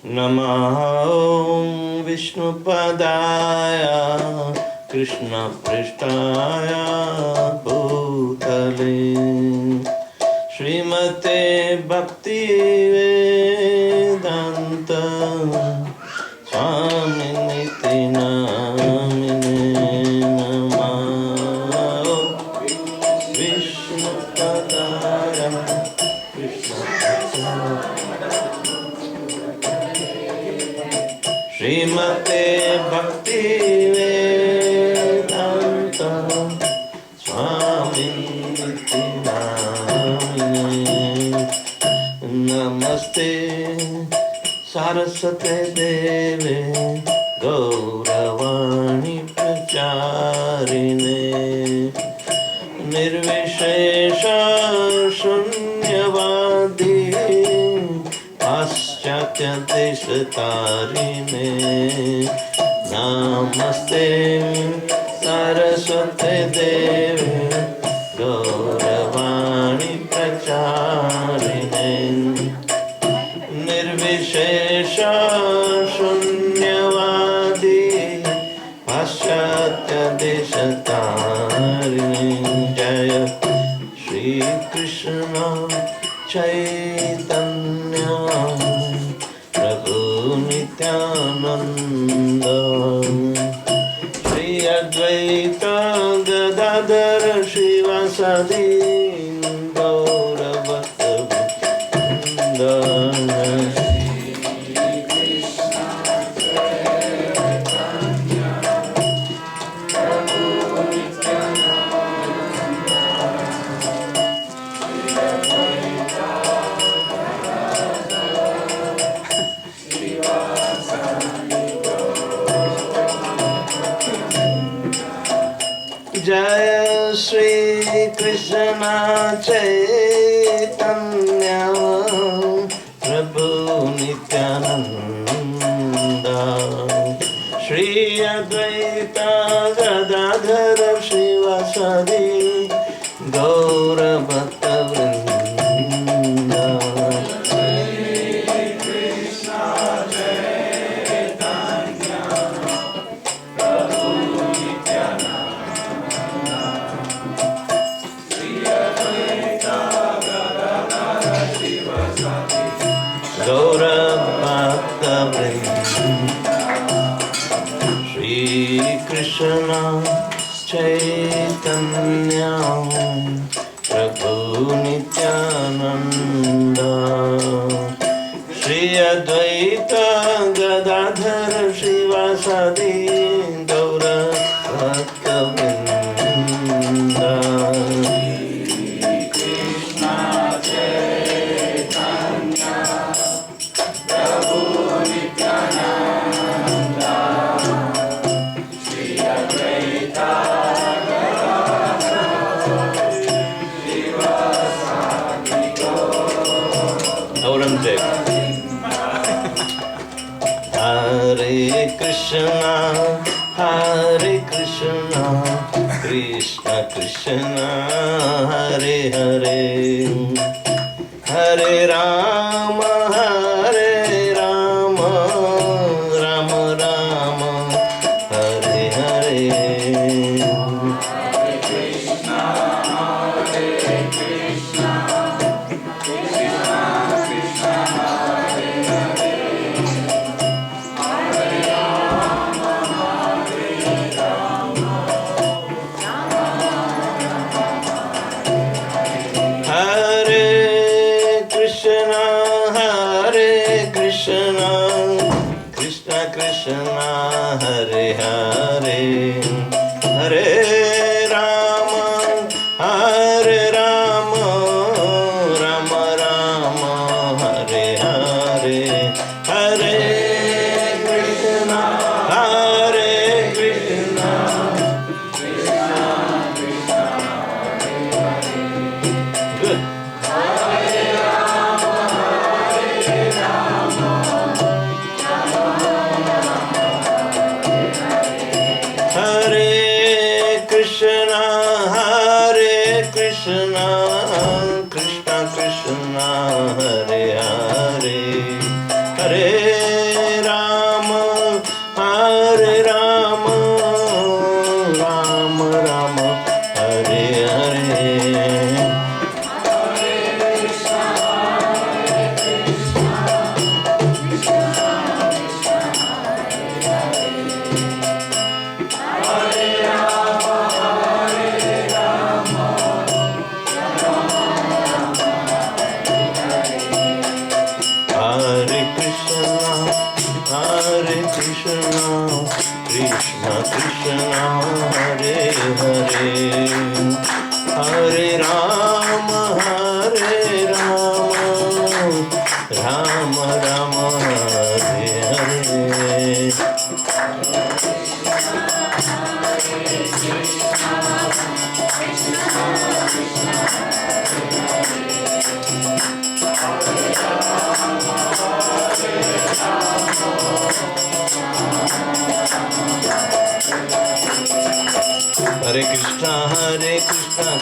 Namah Om Vishnupādaya Krishna Prishtaya Bhutale Srimate Bhaktivedanta Swami Niti Namine Namah Om Vishnupādaya Krishna Srimate Bhaktivedanta Swami Niti Namine Namaste Saraswate Deve Gauravani Pracharine Nirvishesha Shunyavadi Paschatya Deshatarine Namaste Saraswate Deve Gauravani Pracharine Nirvishesha Shunyavadi Paschatya Deshatarine Jaya Shri Krishna Chaitanya Prabhu Nityananda Shri Advaita Gadadhar Shivasadi Gaura Bhaktivedanta Jaya Shri Krishna Chaitanya Prabhu Nityananda Shri Advaita Gadadhar Shivasadi Gaura Bhaktivedanta Gaura Bhaktivedanta Shri Krishna Chaitanya Prabhu Nityananda Shri Advaita Gadadhar Shivasadi Gaura Bhaktivedanta Hare Krishna, Hare Krishna, Krishna Krishna, Hare Hare, Hare Rama, Hare Rama, Rama Rama, Hare Hare. Krishna Krishna, Hare Hare, Hare Rama, Hare Rama, Rama Rama, Hare Hare, Hare Krishna, Hare Krishna, Krishna Krishna, Hare Hare. Good. Krishna, Krishna Krishna, Hare Hare, Hare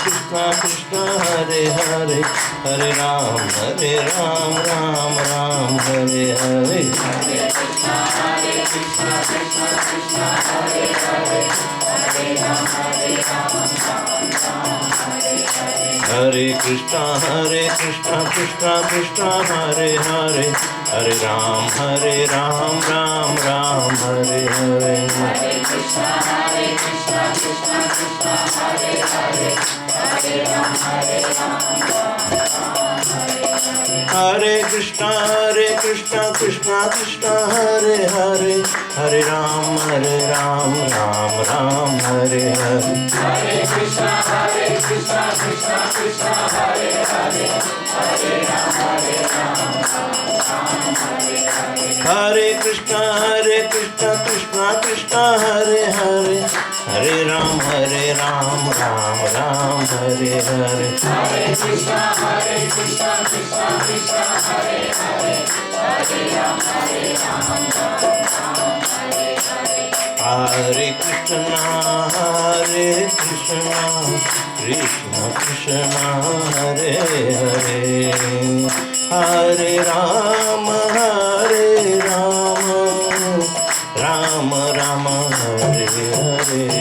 Krishna Krishna Hare Hare Hare Rama Rama Rama Hare Hare Hare Krishna Krishna Krishna Hare Hare Hare Ram Ram Ram Hare Hare Hare Krishna Krishna Krishna Hare Hare Hare Ram Ram Ram Hare Hare Hare Krishna Krishna Krishna Hare Hare Hare Ram Hare Krishna Krishna Hare Hare Hare Ram Ram Ram Hare Hare Hare Krishna Krishna Krishna Hare Hare Hare Ram Hare Krishna Krishna Hare Hare Hare Ram Ram Hare Hare Hare Krishna Krishna Krishna Hare Hare Hare Ram Hare Krishna Krishna Krishna Hare Hare Hare Ram Ram Ram Hare Hare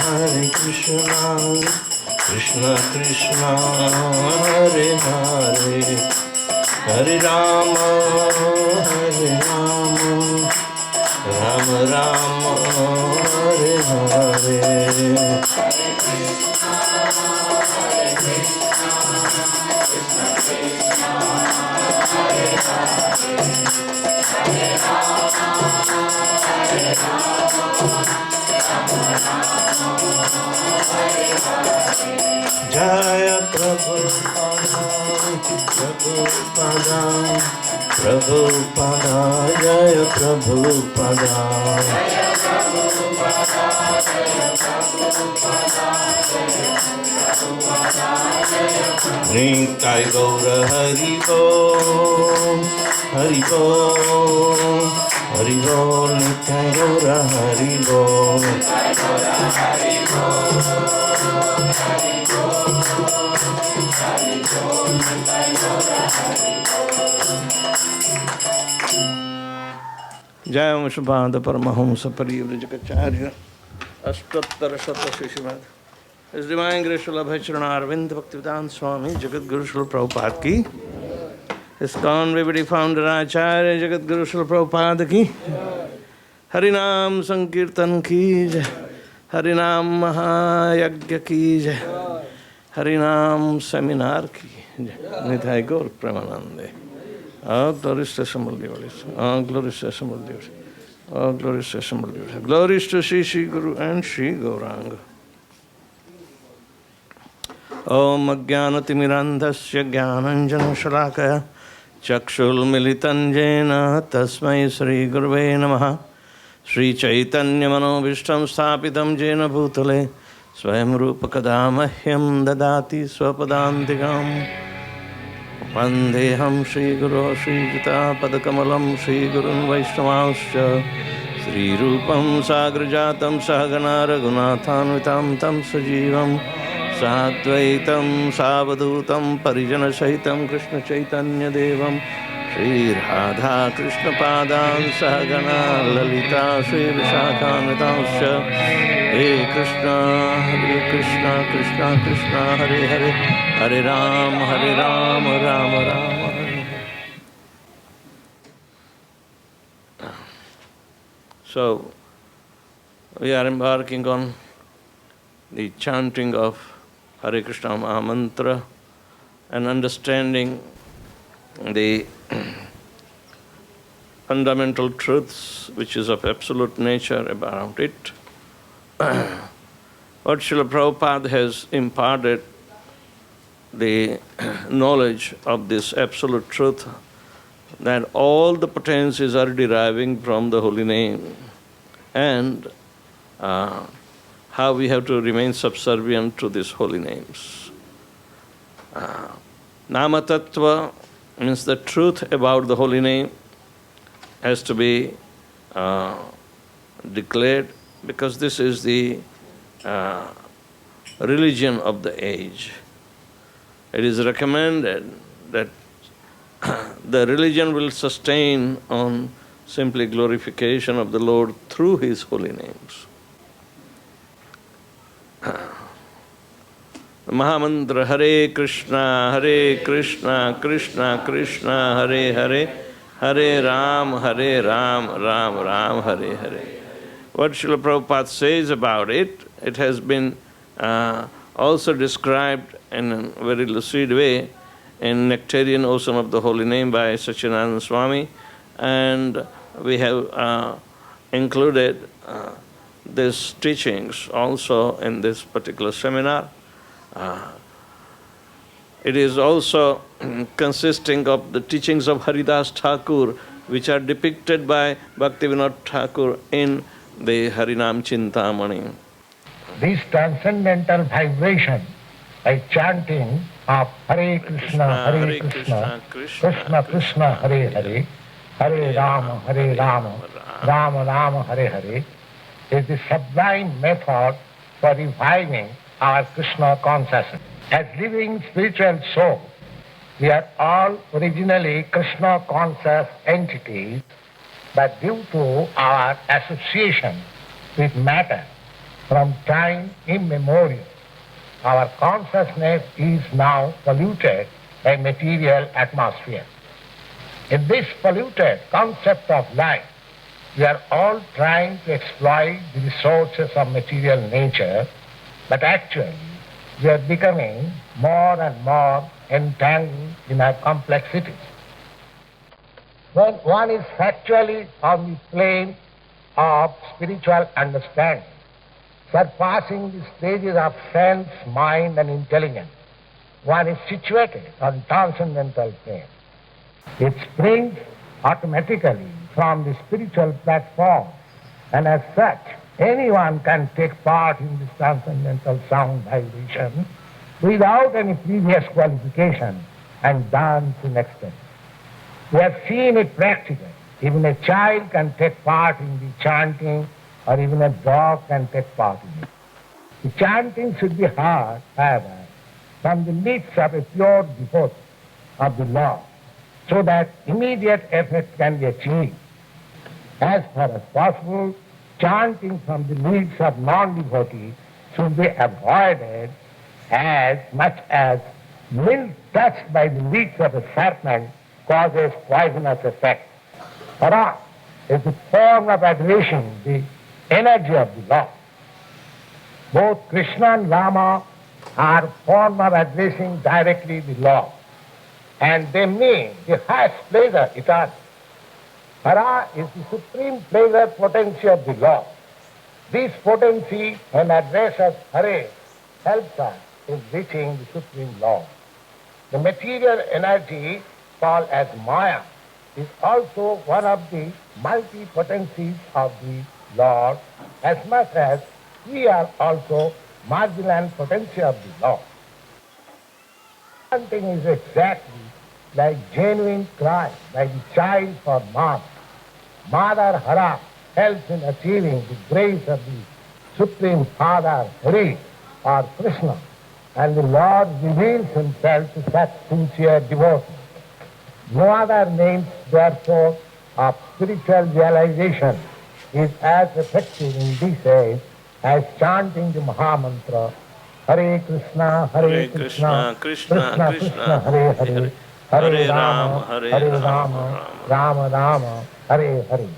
Hare Krishna Krishna Krishna Hare Hare Hare Rama Ram Ram Hare Hare Jaya Prabhupada Jaya Prabhupada Nitai Gaura Hari Bol Hari Bol Hari Bol Nitai Gaura Hari Bol Jai Vishvāda Paramahamsa Parivrajacharya Ashtottara Shata Shishimad His Divine Grace Srila Bhacharana Arvind Bhaktivedanta Swami Jagat Guru Srila Prabhupada ki ISKCON Vividi Founder-Acharya Jagat Guru Srila Prabhupada ki Harinam Sankirtan ki Jai Harinam Mahayagya ki Jai Harinam Seminar ki Jai Nitai Gaur Premanande All glories to Assembled Devotees. All glories to Assembled Devotees. All glories to Assembled Devotees. Glories to Shri Guru and Shri Gauranga. Om Ajnanatimirandhasya Jnananjana Shalakaya Chakshul Militanjena Tasmai Shri Gurve Namaha Shri Chaitanya Manobishtam Sthapitam Jena Bhutale Swayam Rupa Kadamahyam Dadati Swapadantikam Vandeham Shri Guru Shri Jita Padakamalam Shri Gurun Vaishnavasya Shri Rupam Sagrajatam Sahagana Raghunathan Vitam Tam Sajivam Sadvaitam Savadutam Parijana Sahitam Krishna Chaitanya Devam Shri Radha Krishna Padan Sahagana Lalita Shri Vishakhanvitamsya Hare Krishna Krishna Krishna Hare Hare Hare Ram Ram Ram Hare So, we are embarking on the chanting of Hare Krishna Mahamantra and understanding the fundamental truths which is of absolute nature about it. What Srila Prabhupada has imparted the knowledge of this absolute truth, that all the potencies are deriving from the holy name, and how we have to remain subservient to these holy names. Nama Tattva means the truth about the holy name has to be declared, because this is the religion of the age. It is recommended that the religion will sustain on simply glorification of the Lord through His holy names. The Mahamantra Hare Krishna, Krishna Krishna, Hare Hare, Hare Ram, Ram Ram, Hare Hare. What Srila Prabhupada says about it, it has been also described in a very lucid way in Nectarian Ocean of the Holy Name by Satchidananda Swami, and we have included these teachings also in this particular seminar. It is also consisting of the teachings of Haridas Thakur, which are depicted by Bhaktivedanta Thakur in the Harinam Chintamani. This transcendental vibration by chanting of Hare Krishna, Hare Krishna, Krishna Krishna, Hare Hare, Hare Rama, Rama Rama, Hare Hare, is the sublime method for reviving our Krishna consciousness. As living spiritual souls, we are all originally Krishna conscious entities, but due to our association with matter from time immemorial, our consciousness is now polluted by material atmosphere. In this polluted concept of life, we are all trying to exploit the resources of material nature, but actually we are becoming more and more entangled in our complexities. When one is factually on the plane of spiritual understanding, surpassing the stages of sense, mind and intelligence, one is situated on transcendental plane. It springs automatically from the spiritual platform, and as such, anyone can take part in this transcendental sound vibration without any previous qualification and dance in ecstasy. We have seen it practically. Even a child can take part in the chanting, or even a dog can take part in it. The chanting should be heard, however, from the lips of a pure devotee of the Lord, so that immediate effect can be achieved. As far as possible, chanting from the lips of non-devotees should be avoided, as much as milk touched by the lips of a serpent causes poisonous effect. Hara is the form of adoration, the energy of the Lord. Both Krishna and Rama are form of addressing directly the Lord, and they mean the highest pleasure eternal. Hara is the supreme pleasure potency of the Lord. This potency, when addressed as Hare, helps us in reaching the Supreme Lord. The material energy called as Maya is also one of the multi-potencies of the Lord, as much as we are also marginal potency of the Lord. Chanting is exactly like genuine cry by the child for mother. Mother Hara helps in achieving the grace of the Supreme Father Hare or Krishna, and the Lord reveals Himself to such sincere devotion. No other means, therefore, of spiritual realization is as effective in this age as chanting the Mahamantra Hare Krishna, Krishna Krishna, Hare Hare, Hare Rama, Rama Rama, Hare Hare.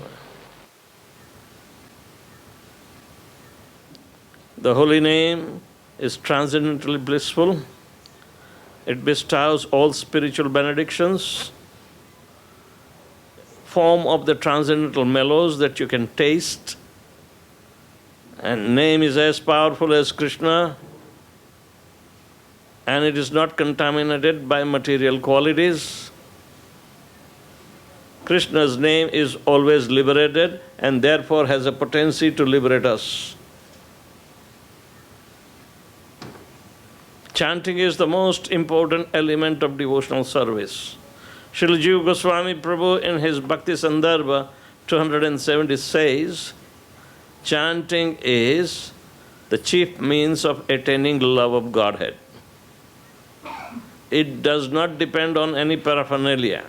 The holy name is transcendently blissful. It bestows all spiritual benedictions, form of the transcendental mellows that you can taste. And name is as powerful as Krishna, and it is not contaminated by material qualities. Krishna's name is always liberated and therefore has a potency to liberate us. Chanting is the most important element of devotional service. Srila Jiva Goswami Prabhu in his Bhakti Sandarbha 270 says, chanting is the chief means of attaining love of Godhead. It does not depend on any paraphernalia.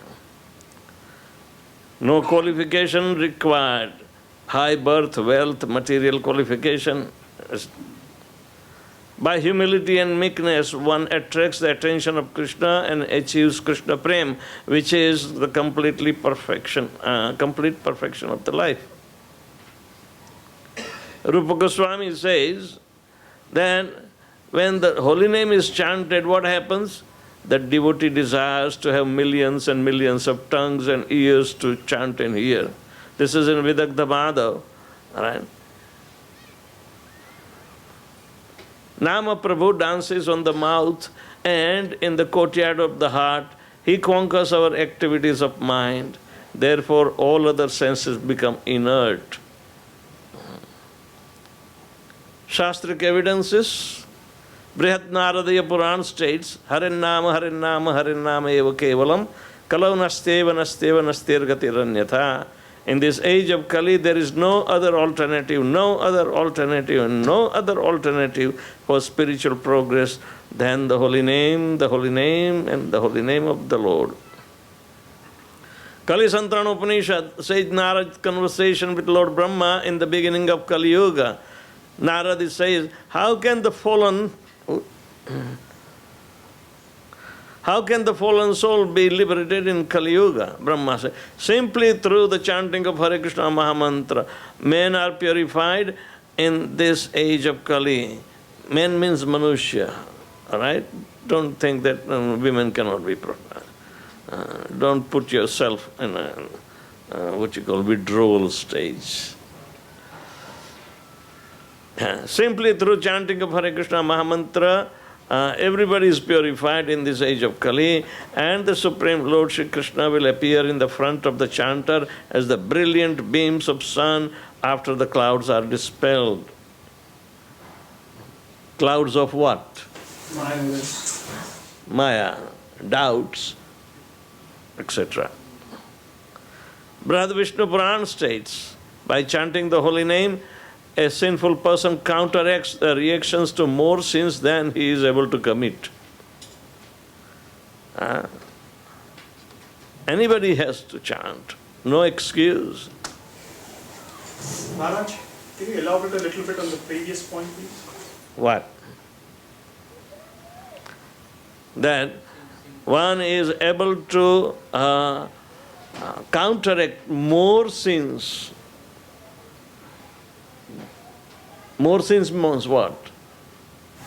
No qualification required. High birth, wealth, material qualification. By humility and meekness, one attracts the attention of Krishna and achieves Krishna Prem, which is the complete perfection of the life. Rupa Goswami says that when the holy name is chanted, what happens? The devotee desires to have millions and millions of tongues and ears to chant and hear. This is in Vidagdha Madhav, right? Nama Prabhu dances on the mouth, and in the courtyard of the heart, he conquers our activities of mind. Therefore, all other senses become inert. Shastric evidences, Brihat Naradaya Puran states, Harinama, Harinama, Harinama eva kevalam, Kalau nasteva, nasteva, nastirgatiranyatha. In this age of Kali, there is no other alternative, no other alternative, and no other alternative for spiritual progress than the holy name, and the holy name of the Lord. Kali Santrana Upanishad says Narad's conversation with Lord Brahma in the beginning of Kali Yuga. Narad says, how can the fallen soul be liberated in Kali Yuga? Brahma says, simply through the chanting of Hare Krishna Mahamantra. Men are purified in this age of Kali. Men means Manushya, alright? Don't think that women cannot be purified. Don't put yourself in a, withdrawal stage. Simply through chanting of Hare Krishna Mahamantra, everybody is purified in this age of Kali, and the Supreme Lord Shri Krishna will appear in the front of the chanter as the brilliant beams of sun after the clouds are dispelled. Clouds of what? Maya, doubts, etc. Brihad Vishnu Puran states, by chanting the holy name, a sinful person counteracts the reactions to more sins than he is able to commit. Anybody has to chant, no excuse. Maharaj, can you elaborate a little bit on the previous point, please? What? That one is able to counteract more sins. More sins means what?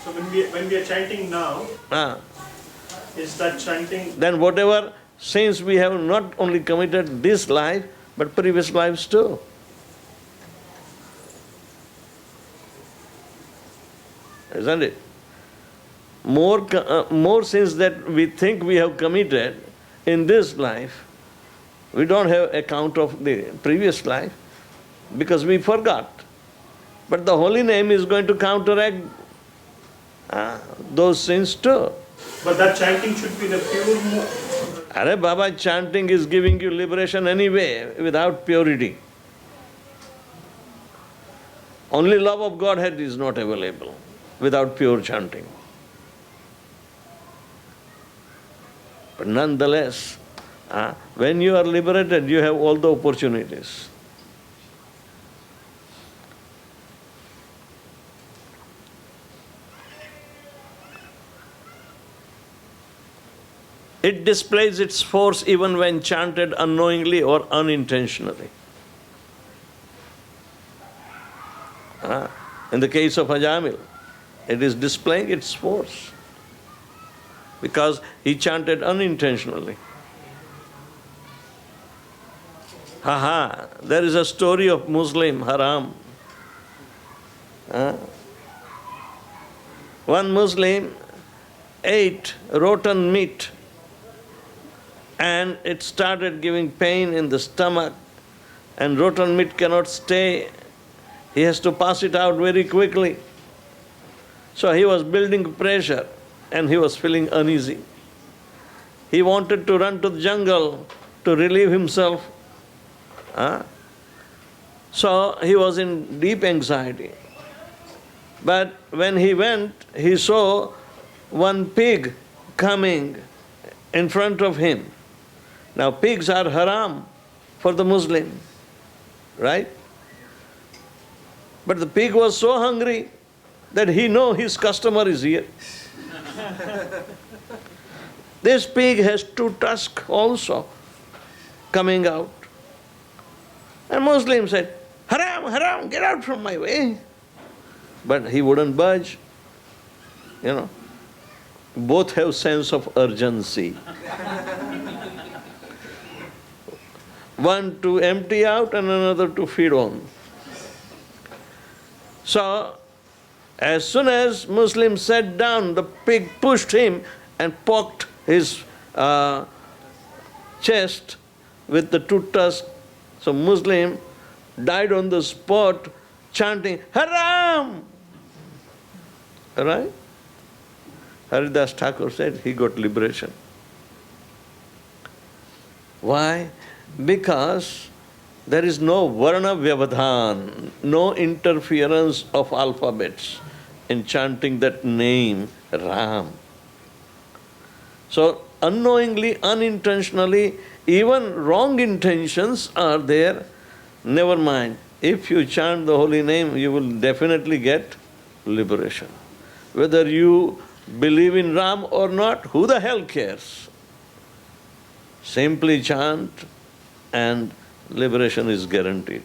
So when we are chanting now, is that chanting? Then whatever sins we have not only committed this life, but previous lives too. Isn't it? More sins that we think we have committed in this life, we don't have account of the previous life because we forgot. But the holy name is going to counteract those sins too. But that chanting should be the pure... Are Baba, chanting is giving you liberation anyway, without purity. Only love of Godhead is not available without pure chanting. But nonetheless, when you are liberated, you have all the opportunities. It displays its force even when chanted unknowingly or unintentionally. In the case of Ajamil, it is displaying its force because he chanted unintentionally. There is a story of Muslim haram. One Muslim ate rotten meat and it started giving pain in the stomach, and rotten meat cannot stay. He has to pass it out very quickly. So he was building pressure and he was feeling uneasy. He wanted to run to the jungle to relieve himself. So he was in deep anxiety. But when he went, he saw one pig coming in front of him. Now pigs are haram for the Muslim, right? But the pig was so hungry that he knew his customer is here. This pig has two tusks also coming out. And Muslim said, haram, haram, get out from my way. But he wouldn't budge. You know, both have sense of urgency. One to empty out and another to feed on. So, as soon as Muslim sat down, the pig pushed him and poked his chest with the two tusks. So Muslim died on the spot chanting, haram! Right? Haridas Thakur said he got liberation. Why? Because there is no varna vyavadhan, no interference of alphabets in chanting that name, Ram. So unknowingly, unintentionally, even wrong intentions are there. Never mind. If you chant the holy name, you will definitely get liberation. Whether you believe in Ram or not, who the hell cares? Simply chant and liberation is guaranteed.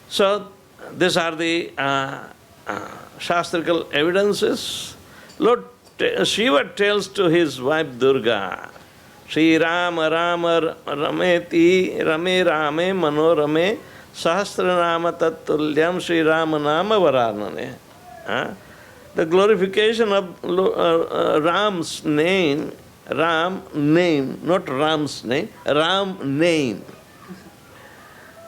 So, these are the Shastrical evidences. Lord Shiva tells to his wife Durga, Shri Rama Rama Rameti Rame Rame Manorame Sahasranama Tattulyam Shri Rama Nama Varanane. The glorification of Ram's name, Ram name, not Ram's name, Ram name.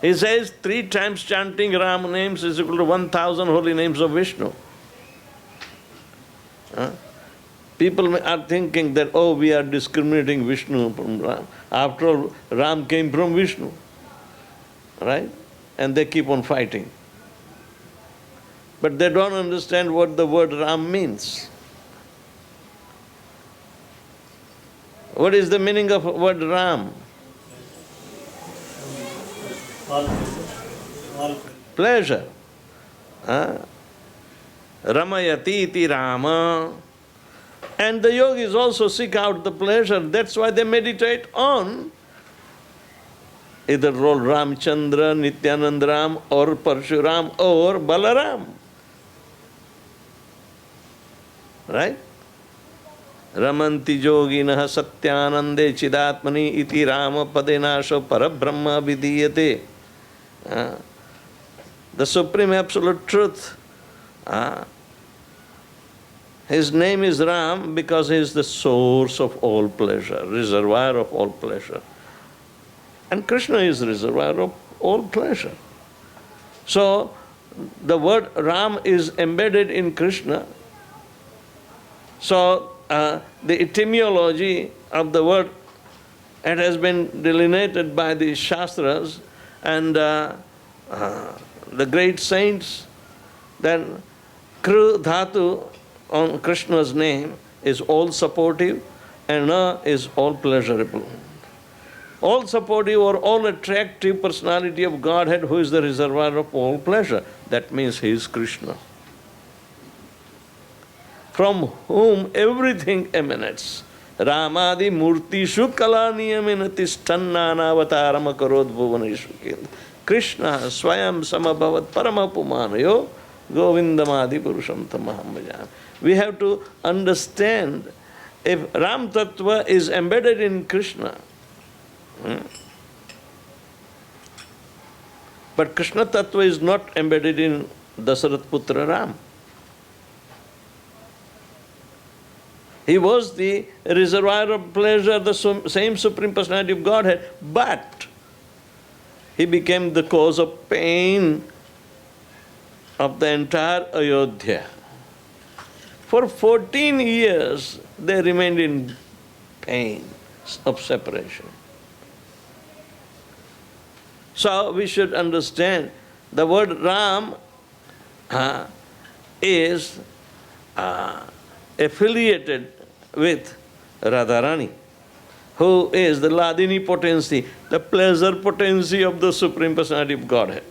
He says 3 times chanting Ram names is equal to 1,000 holy names of Vishnu. People are thinking that, oh, we are discriminating Vishnu from Ram. After all, Ram came from Vishnu, right? And they keep on fighting. But they don't understand what the word Ram means. What is the meaning of the word Ram? Pleasure. Ramayati iti Rama. And the yogis also seek out the pleasure. That's why they meditate on either Lord Ramchandra, Nityanand Ram, or Parshuram, or Balaram. Right? Ramanti yoginaha satyanande chidatmani iti Rama padenasho parabrahma vidiyate. The Supreme Absolute Truth. His name is Ram because he is the source of all pleasure, reservoir of all pleasure. And Krishna is reservoir of all pleasure. So, the word Ram is embedded in Krishna. So, the etymology of the word, it has been delineated by the Shastras and the great saints. Then Kru Dhatu on Krishna's name is all supportive and Na is all pleasurable. All supportive or all attractive personality of Godhead who is the reservoir of all pleasure. That means he is Krishna, from whom everything emanates. Ramadi murtishu kala niyamena tishtannana avataram akarod bhuvaneshu. Krishna Swayam Samabhavat Paramapumanayo Govindamadi Purusham Tamaham Bhajan. We have to understand if Ram Tattva is embedded in Krishna, but Krishna Tattva is not embedded in Dasarath Putra Ram. He was the reservoir of pleasure, the same Supreme Personality of Godhead, but he became the cause of pain of the entire Ayodhya. For 14 years, they remained in pain of separation. So we should understand the word Ram is affiliated with Radharani, who is the Ladini potency, the pleasure potency of the Supreme Personality of Godhead.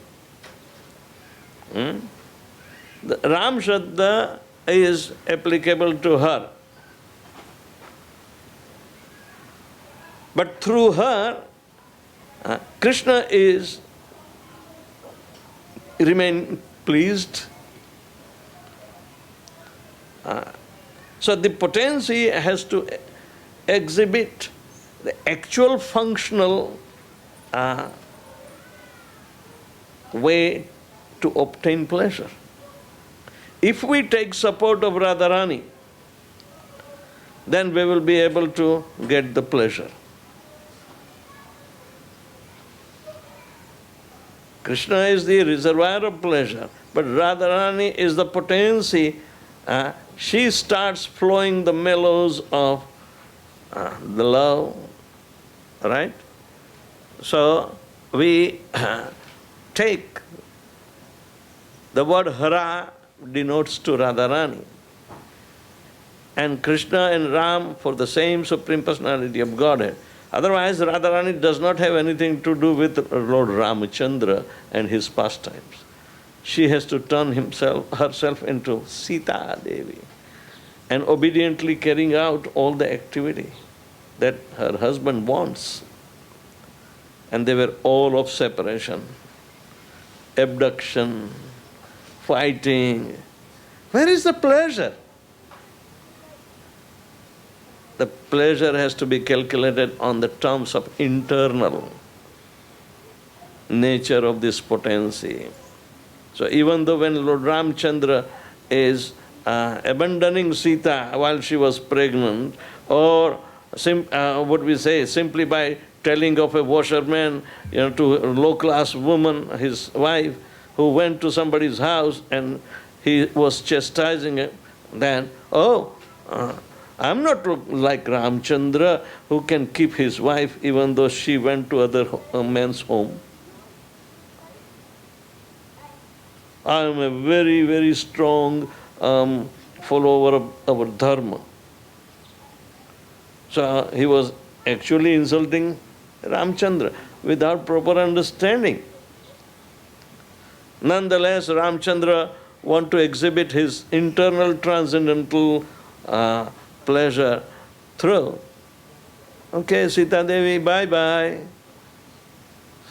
The Ram Shraddha is applicable to her. But through her, Krishna remain pleased. So the potency has to exhibit the actual functional way to obtain pleasure. If we take support of Radharani, then we will be able to get the pleasure. Krishna is the reservoir of pleasure, but Radharani is the potency. She starts flowing the mellows of the love, right? So we take the word Hara denotes to Radharani, and Krishna and Ram for the same Supreme Personality of Godhead. Otherwise, Radharani does not have anything to do with Lord Ramachandra and his pastimes. She has to turn herself into Sita Devi and obediently carrying out all the activity that her husband wants. And they were all of separation, abduction, fighting. Where is the pleasure? The pleasure has to be calculated on the terms of internal nature of this potency. So even though when Lord Ramchandra is abandoning Sita while she was pregnant, or what we say, simply by telling of a washerman, to a low-class woman, his wife, who went to somebody's house and he was chastising her, then, I'm not like Ramchandra who can keep his wife even though she went to other men's home. I am a very, very strong follower of our dharma. So he was actually insulting Ramchandra without proper understanding. Nonetheless, Ramchandra wanted to exhibit his internal transcendental pleasure through. Okay, Sita Devi, bye-bye.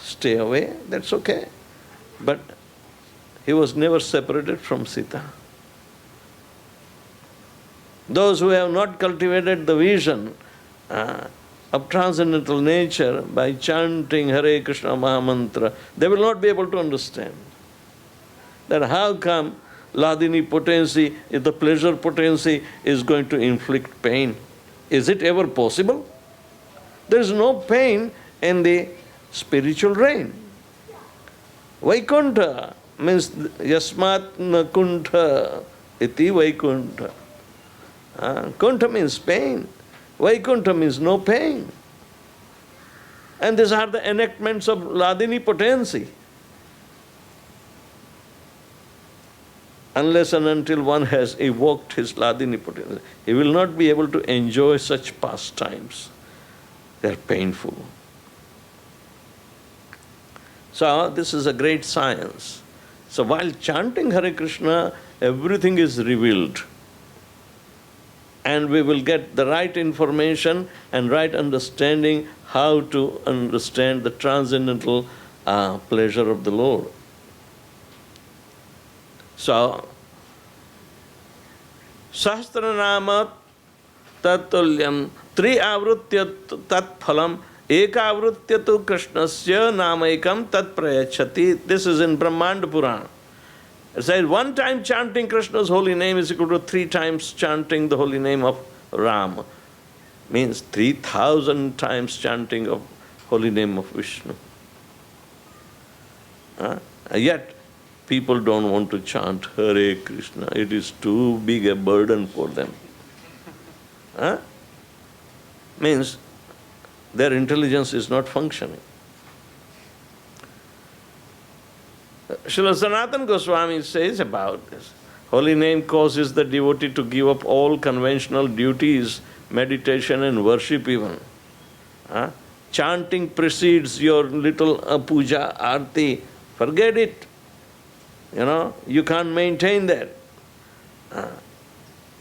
Stay away, that's okay. But he was never separated from Sita. Those who have not cultivated the vision of transcendental nature by chanting Hare Krishna Mahamantra, they will not be able to understand that how come Ladini potency, if the pleasure potency is going to inflict pain. Is it ever possible? There is no pain in the spiritual reign. Vaikuntha means yasmat na kuntha iti vaikuntha. Kuntha means pain. Vaikuntha means no pain. And these are the enactments of Ladini potency. Unless and until one has evoked his Ladini potency, he will not be able to enjoy such pastimes. They are painful. So this is a great science. So while chanting Hare Krishna, everything is revealed. And we will get the right information and right understanding how to understand the transcendental pleasure of the Lord. So, Sahasranama Tatulyam Tri Avrutya Tat Phalam Eka Avrutya tu Krishnasya Namaikam Tat Prayachati. This is in Brahmanda Purana. It says 1 time chanting Krishna's holy name is equal to 3 times chanting the holy name of Ram. Means 3,000 times chanting of holy name of Vishnu. Yet, people don't want to chant Hare Krishna. It is too big a burden for them. Means their intelligence is not functioning. Srila Sanatana Goswami says about this. Holy name causes the devotee to give up all conventional duties, meditation and worship even. Chanting precedes your little puja, arti. Forget it. You can't maintain that.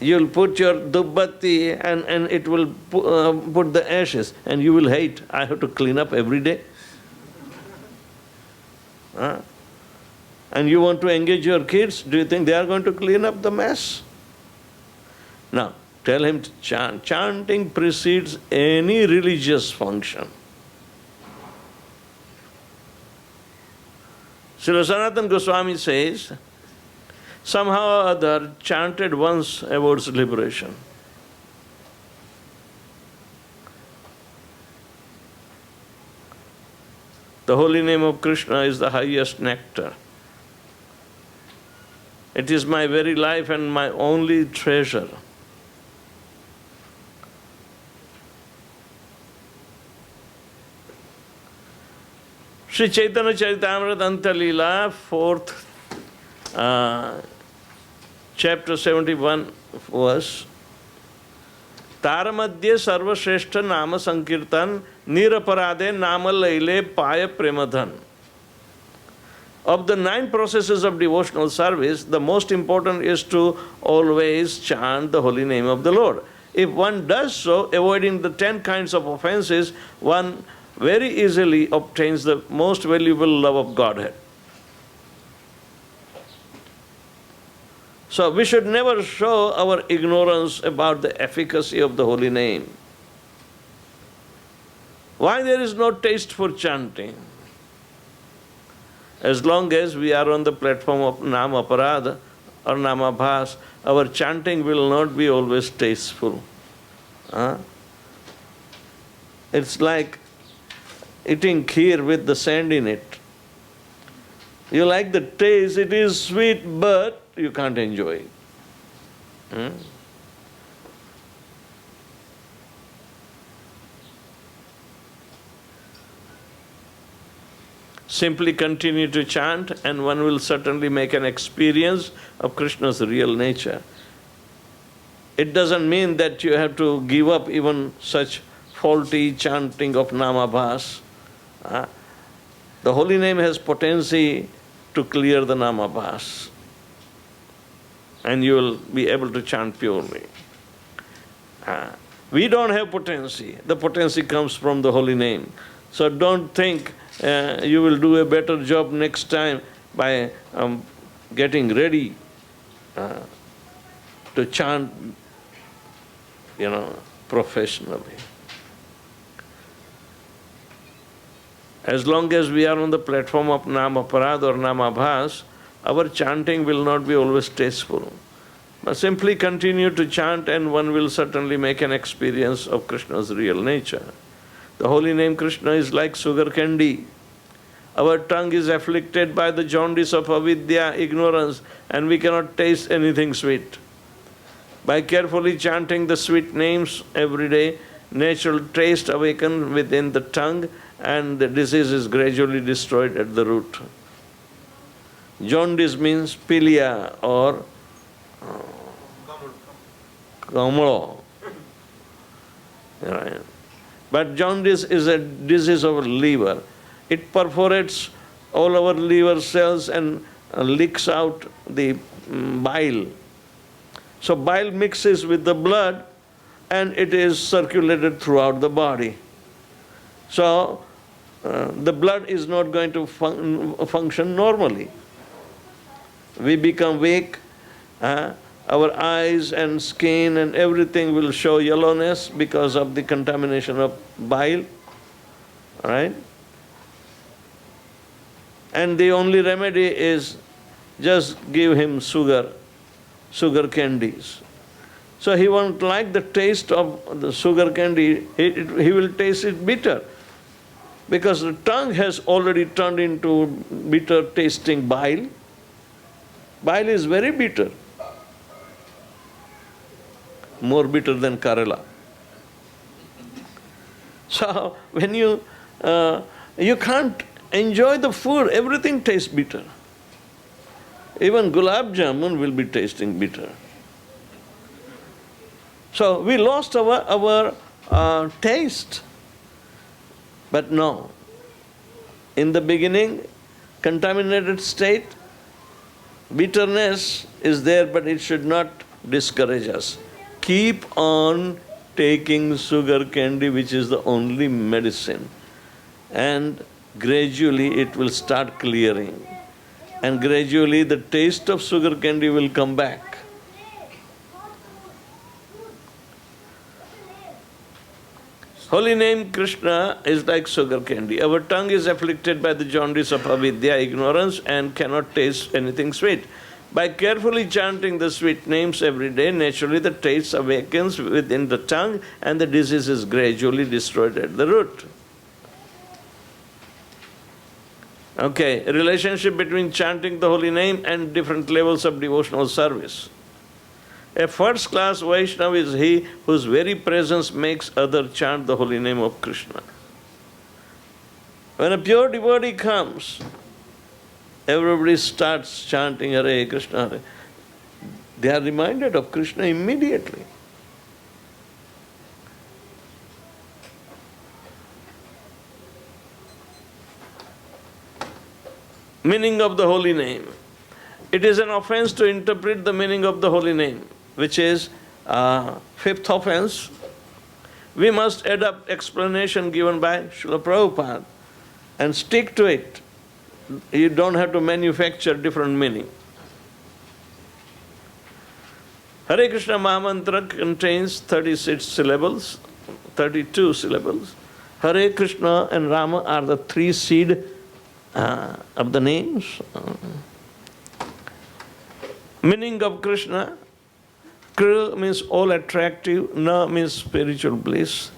You'll put your dubbati and it will put the ashes and you will hate. I have to clean up every day. And you want to engage your kids, do you think they are going to clean up the mess? No. Tell him to chant. Chanting precedes any religious function. Srila Sanatana Goswami says, somehow or other chanted once avoids liberation. The holy name of Krishna is the highest nectar. It is my very life and my only treasure. Sri Chaitanya Charitamrita Anta-lila, 4th chapter 71 verse. Taramadhye sarvashreshta nama sankirtan niraparade nama laile paya premadhan. Of the 9 processes of devotional service, the most important is to always chant the holy name of the Lord. If one does so, avoiding the 10 kinds of offenses, one very easily obtains the most valuable love of Godhead. So we should never show our ignorance about the efficacy of the holy name. Why there is no taste for chanting? As long as we are on the platform of Nama Aparadha or Nama Bhas, our chanting will not be always tasteful. It's like eating kheer with the sand in it. You like the taste, it is sweet, but you can't enjoy it. Simply continue to chant and one will certainly make an experience of Krishna's real nature. It doesn't mean that you have to give up even such faulty chanting of Namabhas. The holy name has potency to clear the Namabhas. And you will be able to chant purely. We don't have potency. The potency comes from the holy name. So don't think you will do a better job next time by getting ready to chant, professionally. As long as we are on the platform of Nama Parad or Nama Bhas, our chanting will not be always tasteful. But simply continue to chant and one will certainly make an experience of Krishna's real nature. The holy name Krishna is like sugar candy. Our tongue is afflicted by the jaundice of avidya, ignorance, and we cannot taste anything sweet. By carefully chanting the sweet names every day, natural taste awakens within the tongue and the disease is gradually destroyed at the root. Jaundice means pilia or kamala. Right. But jaundice is a disease of liver. It perforates all our liver cells and leaks out the bile. So bile mixes with the blood and it is circulated throughout the body. So the blood is not going to function normally. We become weak, our eyes and skin and everything will show yellowness because of the contamination of bile, right? And the only remedy is just give him sugar candies. So he won't like the taste of the sugar candy, he will taste it bitter. Because the tongue has already turned into bitter tasting bile. Bile is very bitter. More bitter than Kerala. So when you can't enjoy the food, everything tastes bitter. Even gulab jamun will be tasting bitter. So we lost our taste. But no, in the beginning, contaminated state, bitterness is there, but it should not discourage us. Keep on taking sugar candy, which is the only medicine. And gradually it will start clearing. And gradually the taste of sugar candy will come back. Holy name Krishna is like sugar candy. Our tongue is afflicted by the jaundice of avidya, ignorance, and cannot taste anything sweet. By carefully chanting the sweet names every day, naturally the taste awakens within the tongue and the disease is gradually destroyed at the root. Okay, relationship between chanting the holy name and different levels of devotional service. A first-class Vaishnava is he whose very presence makes others chant the holy name of Krishna. When a pure devotee comes, everybody starts chanting Hare Krishna, Hare. They are reminded of Krishna immediately. Meaning of the holy name. It is an offense to interpret the meaning of the holy name, which is fifth offense. We must adopt explanation given by Srila Prabhupada and stick to it. You don't have to manufacture different meaning. Hare Krishna Mahamantra contains 36 syllables, 32 syllables. Hare Krishna and Rama are the three seed of the names. Meaning of Krishna, Kr means all attractive, Na means spiritual bliss.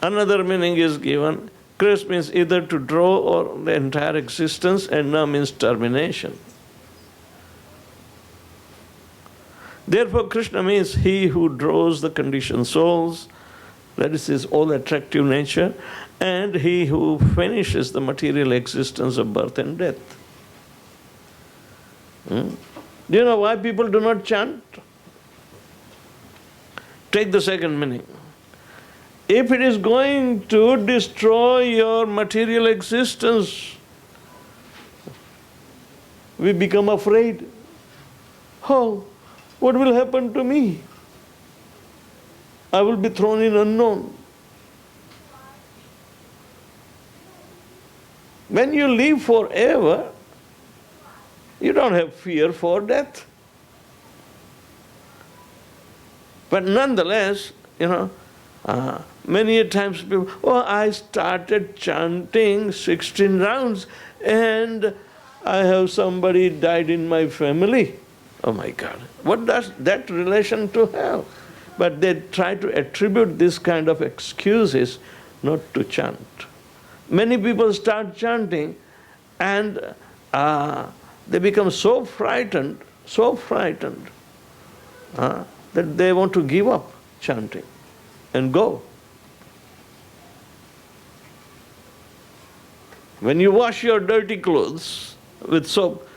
Another meaning is given, Kr means either to draw or the entire existence, and Na means termination. Therefore Krishna means he who draws the conditioned souls, that is his all attractive nature, and he who finishes the material existence of birth and death. Do you know why people do not chant? Take the second meaning. If it is going to destroy your material existence, we become afraid. Oh, what will happen to me? I will be thrown in unknown. When you live forever, you don't have fear for death. But nonetheless, many a times people, I started chanting 16 rounds and I have somebody died in my family. Oh my God, what does that relation to have? But they try to attribute this kind of excuses not to chant. Many people start chanting and they become so frightened, that they want to give up chanting and go. When you wash your dirty clothes with soap,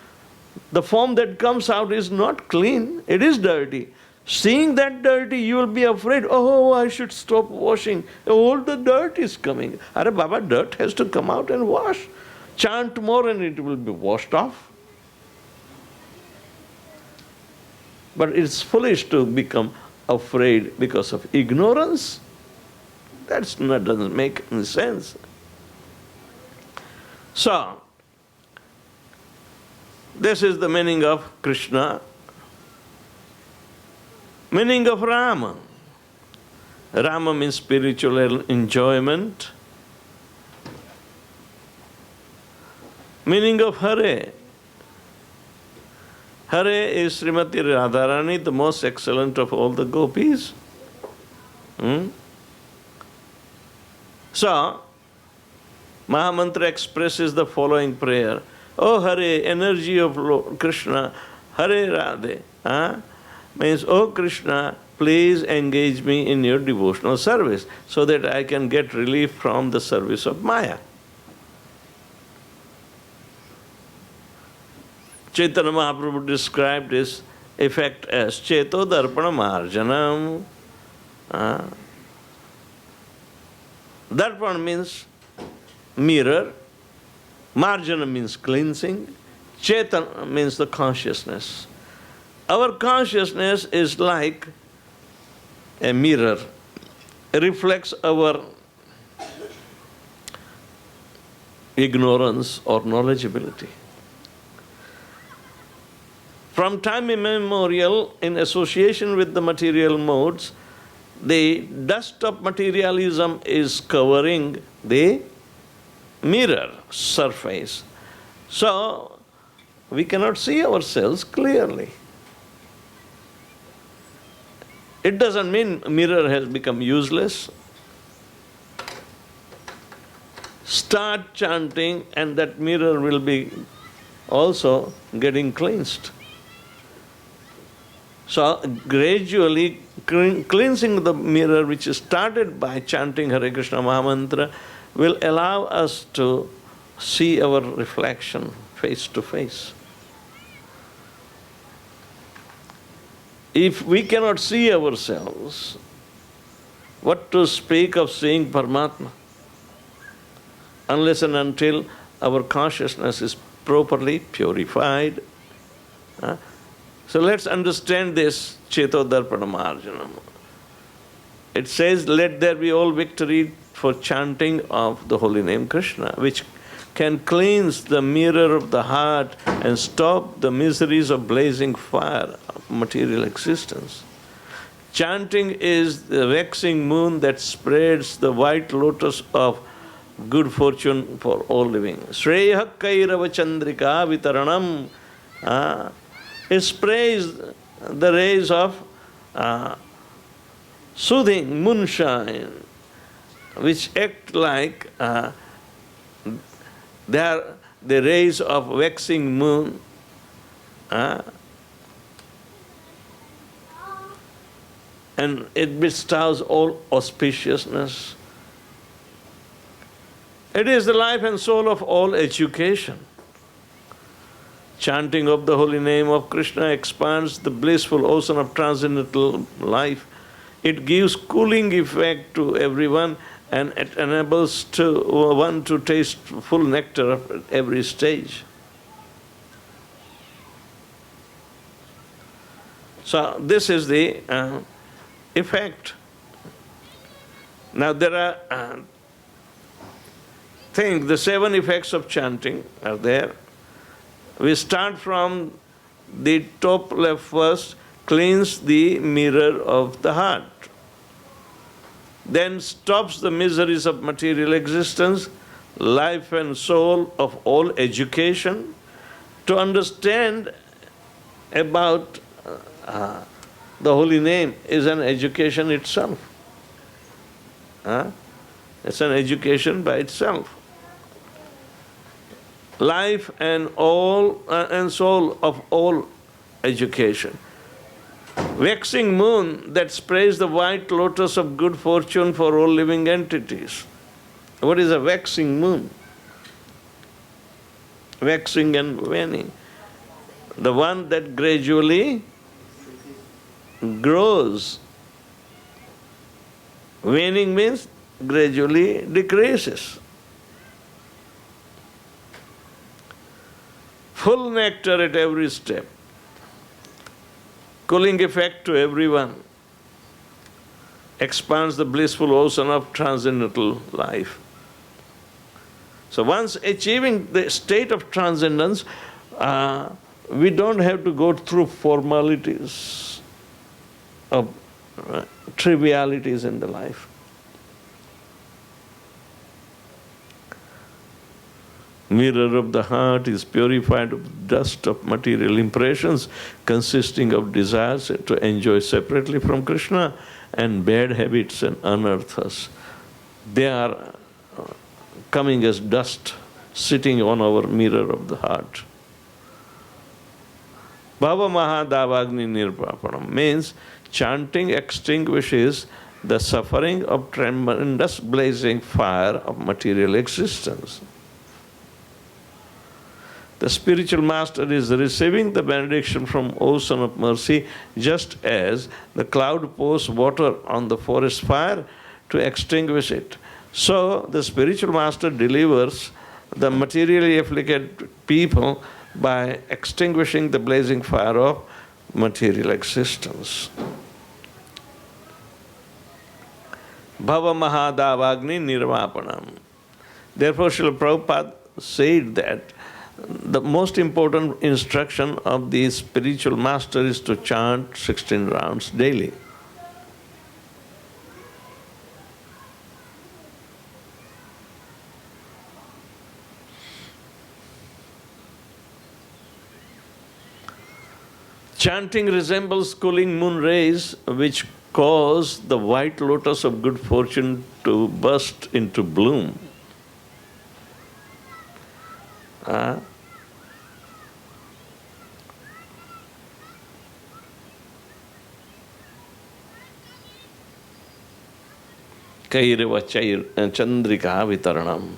the foam that comes out is not clean, it is dirty. Seeing that dirty, you will be afraid, I should stop washing. All the dirt is coming. Are Baba, dirt has to come out and wash. Chant more and it will be washed off. But it's foolish to become afraid because of ignorance. Doesn't make any sense. So, this is the meaning of Krishna. Meaning of Rama. Rama means spiritual enjoyment. Meaning of Hare. Hare is Srimati Radharani, the most excellent of all the gopis. So, Mahamantra expresses the following prayer. Oh Hare, energy of Lord Krishna, Hare Radhe. Means, oh Krishna, please engage me in your devotional service so that I can get relief from the service of Maya. Chaitanya Mahaprabhu described this effect as Cheto Darpana Marjanam. Darpana means mirror, Marjana means cleansing, Chaitanya means the consciousness. Our consciousness is like a mirror. It reflects our ignorance or knowledgeability. From time immemorial, in association with the material modes, the dust of materialism is covering the mirror surface. So, we cannot see ourselves clearly. It doesn't mean mirror has become useless. Start chanting and that mirror will be also getting cleansed. So gradually cleansing the mirror which is started by chanting Hare Krishna Mahamantra will allow us to see our reflection face to face. If we cannot see ourselves, what to speak of seeing Paramatma? Unless and until our consciousness is properly purified. So let's understand this Cheto Darpana Marjanam. It says, let there be all victory for chanting of the holy name Krishna, which can cleanse the mirror of the heart and stop the miseries of blazing fire of material existence. Chanting is the waxing moon that spreads the white lotus of good fortune for all living. Shreya Kairava Chandrika Vitaranam. It sprays the rays of soothing moonshine, which act like they are the rays of waxing moon. And it bestows all auspiciousness. It is the life and soul of all education. Chanting of the holy name of Krishna expands the blissful ocean of transcendental life. It gives cooling effect to everyone and it enables one to taste full nectar at every stage. So this is the effect. Now there are the 7 effects of chanting are there. We start from the top left first, cleans the mirror of the heart. Then stops the miseries of material existence, life and soul of all education. To understand about the holy name is an education itself. It's an education by itself. Life and all and soul of all education. Waxing moon that sprays the white lotus of good fortune for all living entities. What is a waxing moon? Waxing and waning. The one that gradually grows. Waning means gradually decreases. Full nectar at every step. Cooling effect to everyone. expands the blissful ocean of transcendental life. So once achieving the state of transcendence, we don't have to go through formalities of trivialities in the life. Mirror of the heart is purified of dust of material impressions consisting of desires to enjoy separately from Krishna and bad habits and unearthas. They are coming as dust sitting on our mirror of the heart. Bhava Mahadavagni Nirvapanam means chanting extinguishes the suffering of tremendous blazing fire of material existence. The spiritual master is receiving the benediction from ocean of mercy, just as the cloud pours water on the forest fire to extinguish it. So the spiritual master delivers the materially afflicted people by extinguishing the blazing fire of material existence. Bhava Mahadavagni Nirvapanam. Therefore, Srila Prabhupada said that the most important instruction of the spiritual master is to chant 16 rounds daily. Chanting resembles cooling moon rays which cause the white lotus of good fortune to burst into bloom. Kairava Chandrika Vitaranam.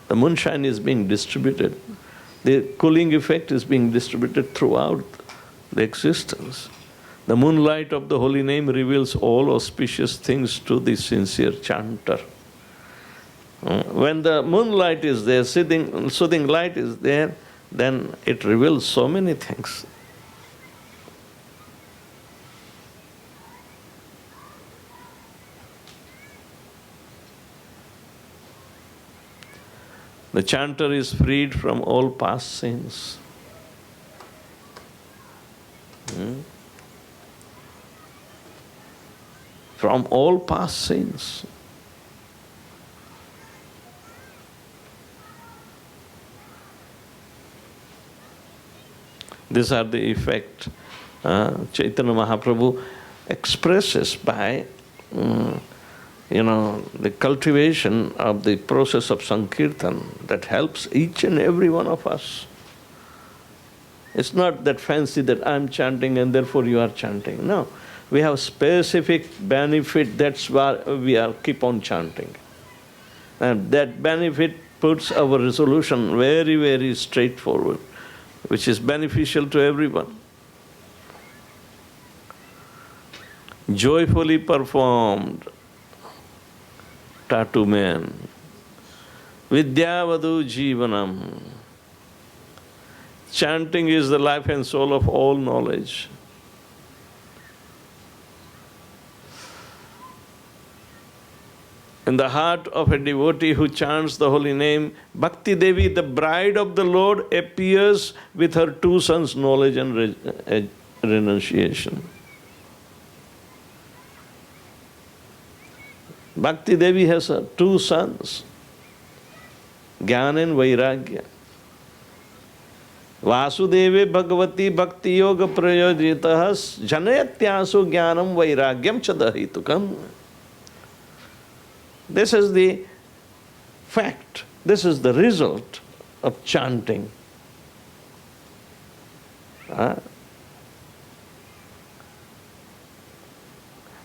The moonshine is being distributed. The cooling effect is being distributed throughout the existence. The moonlight of the holy name reveals all auspicious things to the sincere chanter. When the moonlight is there, soothing light is there, then it reveals so many things. The chanter is freed from all past sins. From all past sins. These are the effect Chaitanya Mahaprabhu expresses by the cultivation of the process of Sankirtan that helps each and every one of us. It's not that fancy that I'm chanting and therefore you are chanting. No, we have specific benefit, that's why we keep on chanting. And that benefit puts our resolution very, very straightforward, which is beneficial to everyone. Joyfully performed Tatu man. Vidyavadu Jivanam. Chanting is the life and soul of all knowledge. In the heart of a devotee who chants the holy name, Bhakti Devi, the bride of the Lord, appears with her two sons, knowledge and renunciation. Bhakti Devi has two sons, Jnana and Vairagya. Vasudeve Bhagavati Bhakti Yoga Prayojitahas Janayatyasu Jnanam Vairagyam Chadahitukam. This is the fact. This is the result of chanting.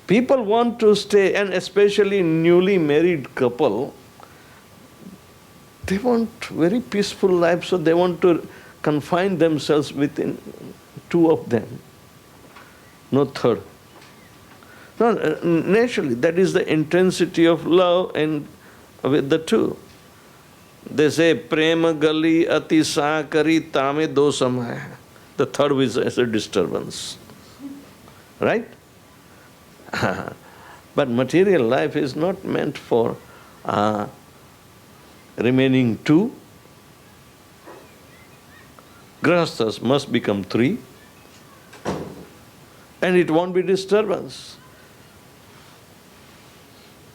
People want to stay, and especially newly married couple, they want very peaceful life, so they want to confine themselves within two of them, no third. No, naturally, that is the intensity of love and with the two. They say, prema gali ati sakari tame dosam hai. The third is a disturbance. Right? But material life is not meant for remaining two. Grihasthas must become three, and it won't be disturbance.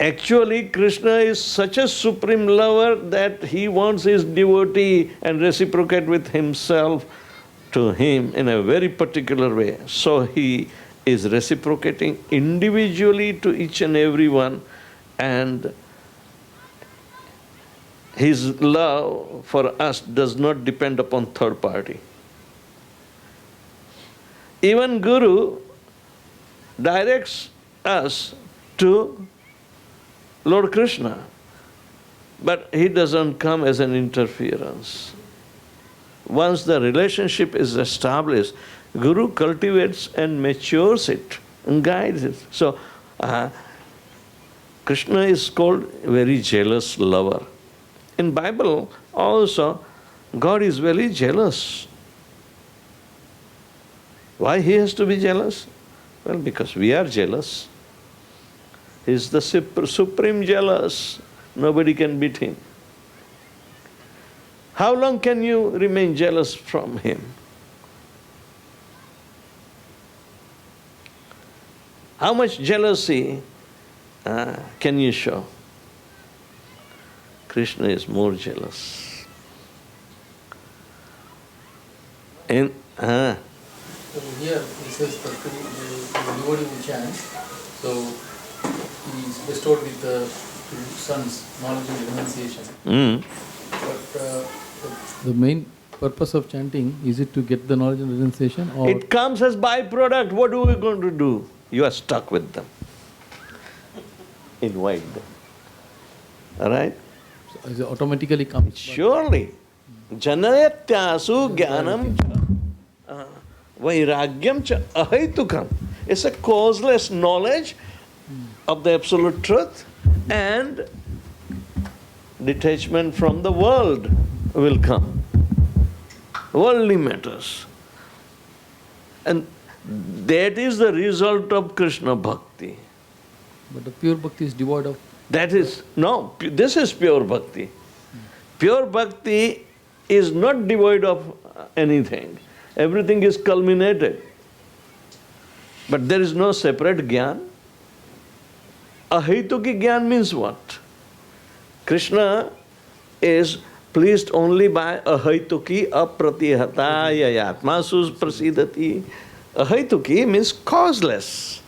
Actually, Krishna is such a supreme lover that he wants his devotee and reciprocate with himself to him in a very particular way. So he is reciprocating individually to each and every one, and his love for us does not depend upon third party. Even Guru directs us to Lord Krishna, but he doesn't come as an interference. Once the relationship is established, Guru cultivates and matures it and guides it. So, Krishna is called very jealous lover. In Bible also, God is very jealous. Why he has to be jealous? Well, because we are jealous. He is the supreme jealous. Nobody can beat him. How long can you remain jealous from him? How much jealousy can you show? Krishna is more jealous. And so here it says the devotee will chant. So he is bestowed with the two sons, knowledge and renunciation. But the main purpose of chanting, is it to get the knowledge and renunciation? Or it comes as byproduct. What are we going to do? You are stuck with them. Invite them. All right? So it automatically comes? Surely. Janayatyasu jnanam cha vairagyam cha ahaitukam. It's a causeless knowledge of the absolute truth, and detachment from the world will come. Worldly matters. And that is the result of Krishna bhakti. But the pure bhakti is devoid of... That is, no, this is pure bhakti. Pure bhakti is not devoid of anything. Everything is culminated. But there is no separate jnana. Ahaituki jnana means what? Krishna is pleased only by ahaituki apratihata yayatmasus prasidati. Ahaituki means causeless,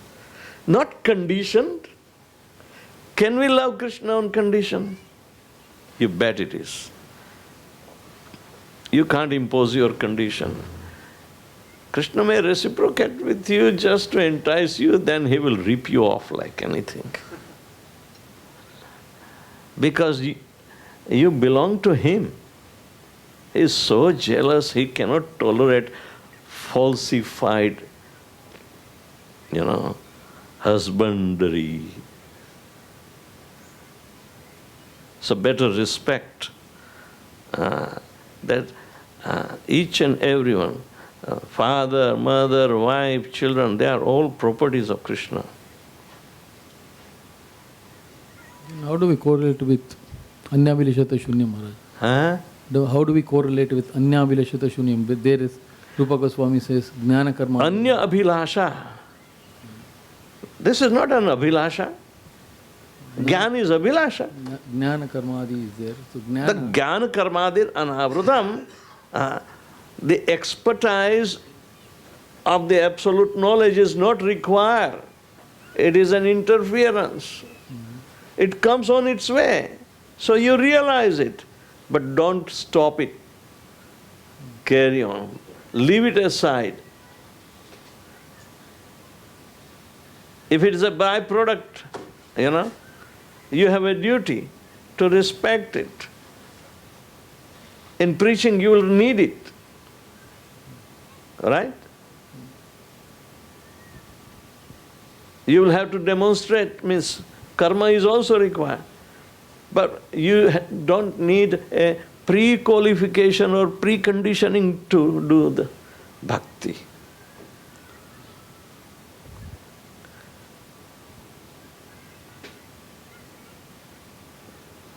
not conditioned. Can we love Krishna on condition? You bet it is. You can't impose your condition. Krishna may reciprocate with you just to entice you, then he will rip you off like anything. Because you belong to him. He is so jealous, he cannot tolerate falsified, husbandry. So better respect that each and everyone, father, mother, wife, children, they are all properties of Krishna. How do we correlate with Anyavileshata Shunyam Maharaj? How do we correlate with Anyavileshata Shunyam? There is, Rupa Goswami says, Jnana Karma. Anya Abhilasha. This is not an Abhilasha. Jnana is Abhilasha. Jnana Karmadi is there. So the Jnana Karmadir Anavrutam, the expertise of the absolute knowledge is not required. It is an interference. It comes on its way. So you realize it, but don't stop it. Carry on. Leave it aside. If it is a byproduct, you have a duty to respect it. In preaching, you will need it. Right? You will have to demonstrate, means karma is also required. But you don't need a pre-qualification or preconditioning to do the bhakti.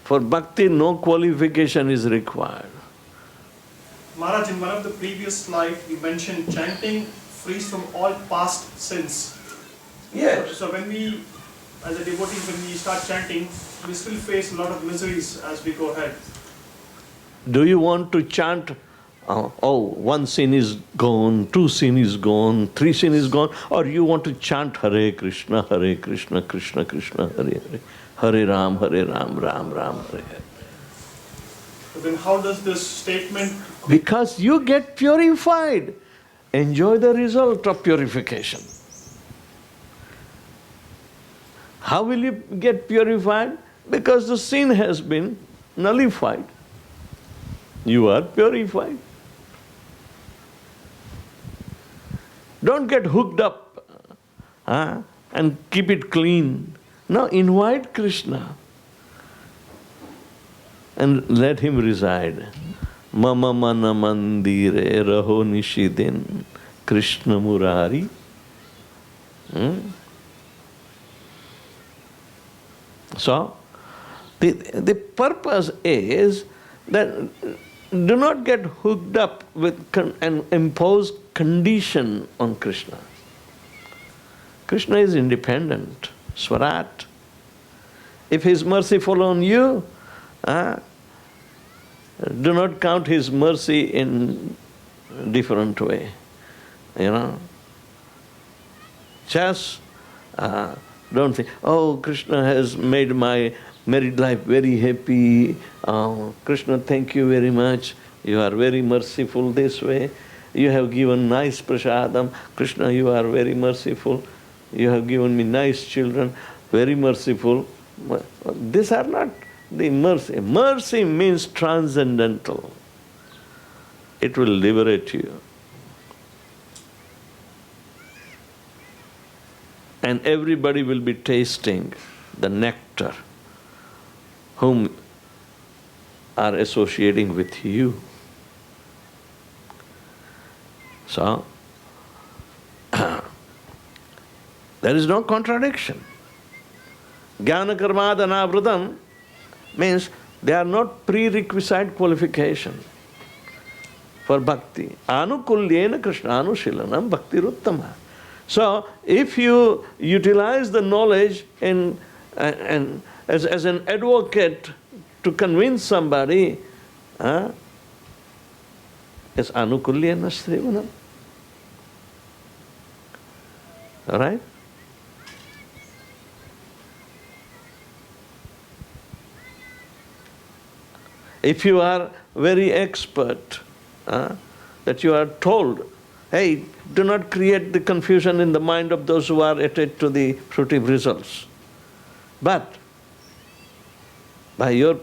For bhakti, no qualification is required. Maharaj, in one of the previous slides, you mentioned chanting frees from all past sins. Yes. So when we, as a devotee, when we start chanting, we still face a lot of miseries as we go ahead. Do you want to chant, one sin is gone, 2 sin is gone, 3 sin is gone, or you want to chant Hare Krishna, Krishna Krishna, Hare Hare, Hare Ram, Ram Ram, Hare Hare. So then how does this statement... Because you get purified. Enjoy the result of purification. How will you get purified? Because the sin has been nullified. You are purified. Don't get hooked up and keep it clean. No, invite Krishna and let him reside. Mama mana mandire raho nishidin Krishna Murari. So, the purpose is that do not get hooked up with and impose condition on Krishna. Krishna is independent, Swarat. If he is merciful on you, do not count his mercy in different way. Just don't think, oh, Krishna has made my married life very happy. Krishna, thank you very much. You are very merciful this way. You have given nice prasadam. Krishna, you are very merciful. You have given me nice children, very merciful. These are not the mercy. Mercy means transcendental. It will liberate you. And everybody will be tasting the nectar whom are associating with you. So, there is no contradiction. Jnana karmadana vratam means they are not prerequisite qualification for bhakti. Anukulyena Krishna anushilanam bhaktiruttama. So, if you utilize the knowledge and as an advocate to convince somebody, is anukulyena srivanam. All right? If you are very expert, that you are told, hey, do not create the confusion in the mind of those who are attached to the fruitive results. But by your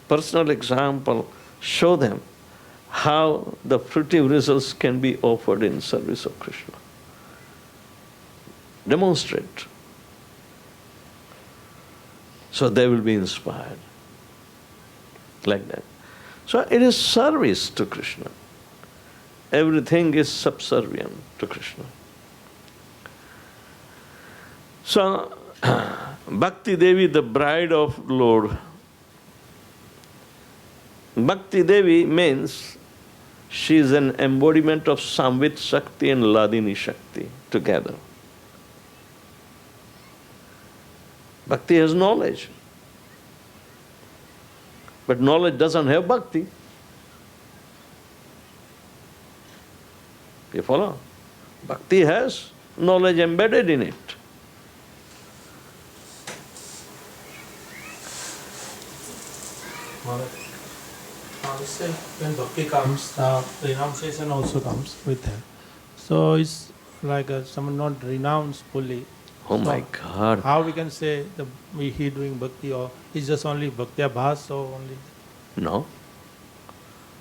personal example, show them how the fruitive results can be offered in service of Krishna. Demonstrate. So they will be inspired. Like that. So it is service to Krishna. Everything is subservient to Krishna. So, Bhakti Devi, the bride of Lord. Bhakti Devi means she is an embodiment of Samvit Shakti and Ladini Shakti together. Bhakti has knowledge. But knowledge doesn't have bhakti. You follow? Bhakti has knowledge embedded in it. Let's say when bhakti comes, renunciation also comes with her. So it's like someone not renounced fully. Oh my God. How we can say he doing bhakti, or it's just only bhakti abhas, or only? No.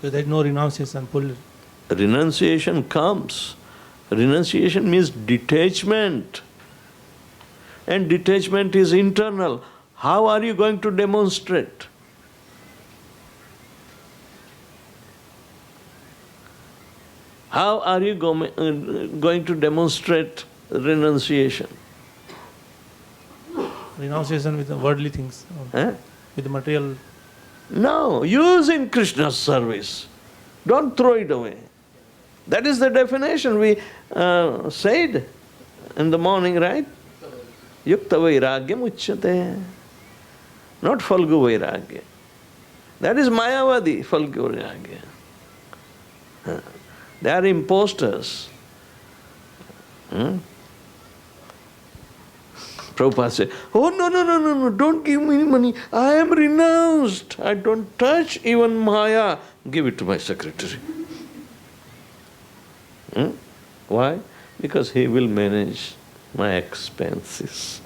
So there is no renunciation fully. Renunciation comes. Renunciation means detachment. And detachment is internal. How are you going to demonstrate? How are you going to demonstrate renunciation? Renunciation with the worldly things, with the material No, use in Krishna's service. Don't throw it away. That is the definition we said in the morning, right? Yukta vairagyam uchyate. Not Falgu vairagya. That is Mayavadi, Falgu vairagya. They are imposters. Prabhupada said, oh no, don't give me money. I am renounced. I don't touch even Maya. Give it to my secretary. Why? Because he will manage my expenses.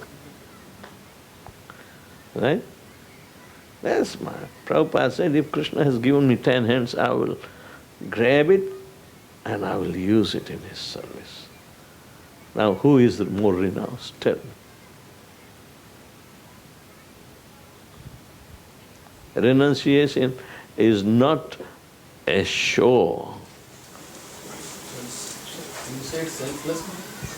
Right? That's my Prabhupada said, if Krishna has given me 10 hands, I will grab it and I will use it in his service. Now, who is the more renounced? Tell me. Renunciation is not a show. You said selfless?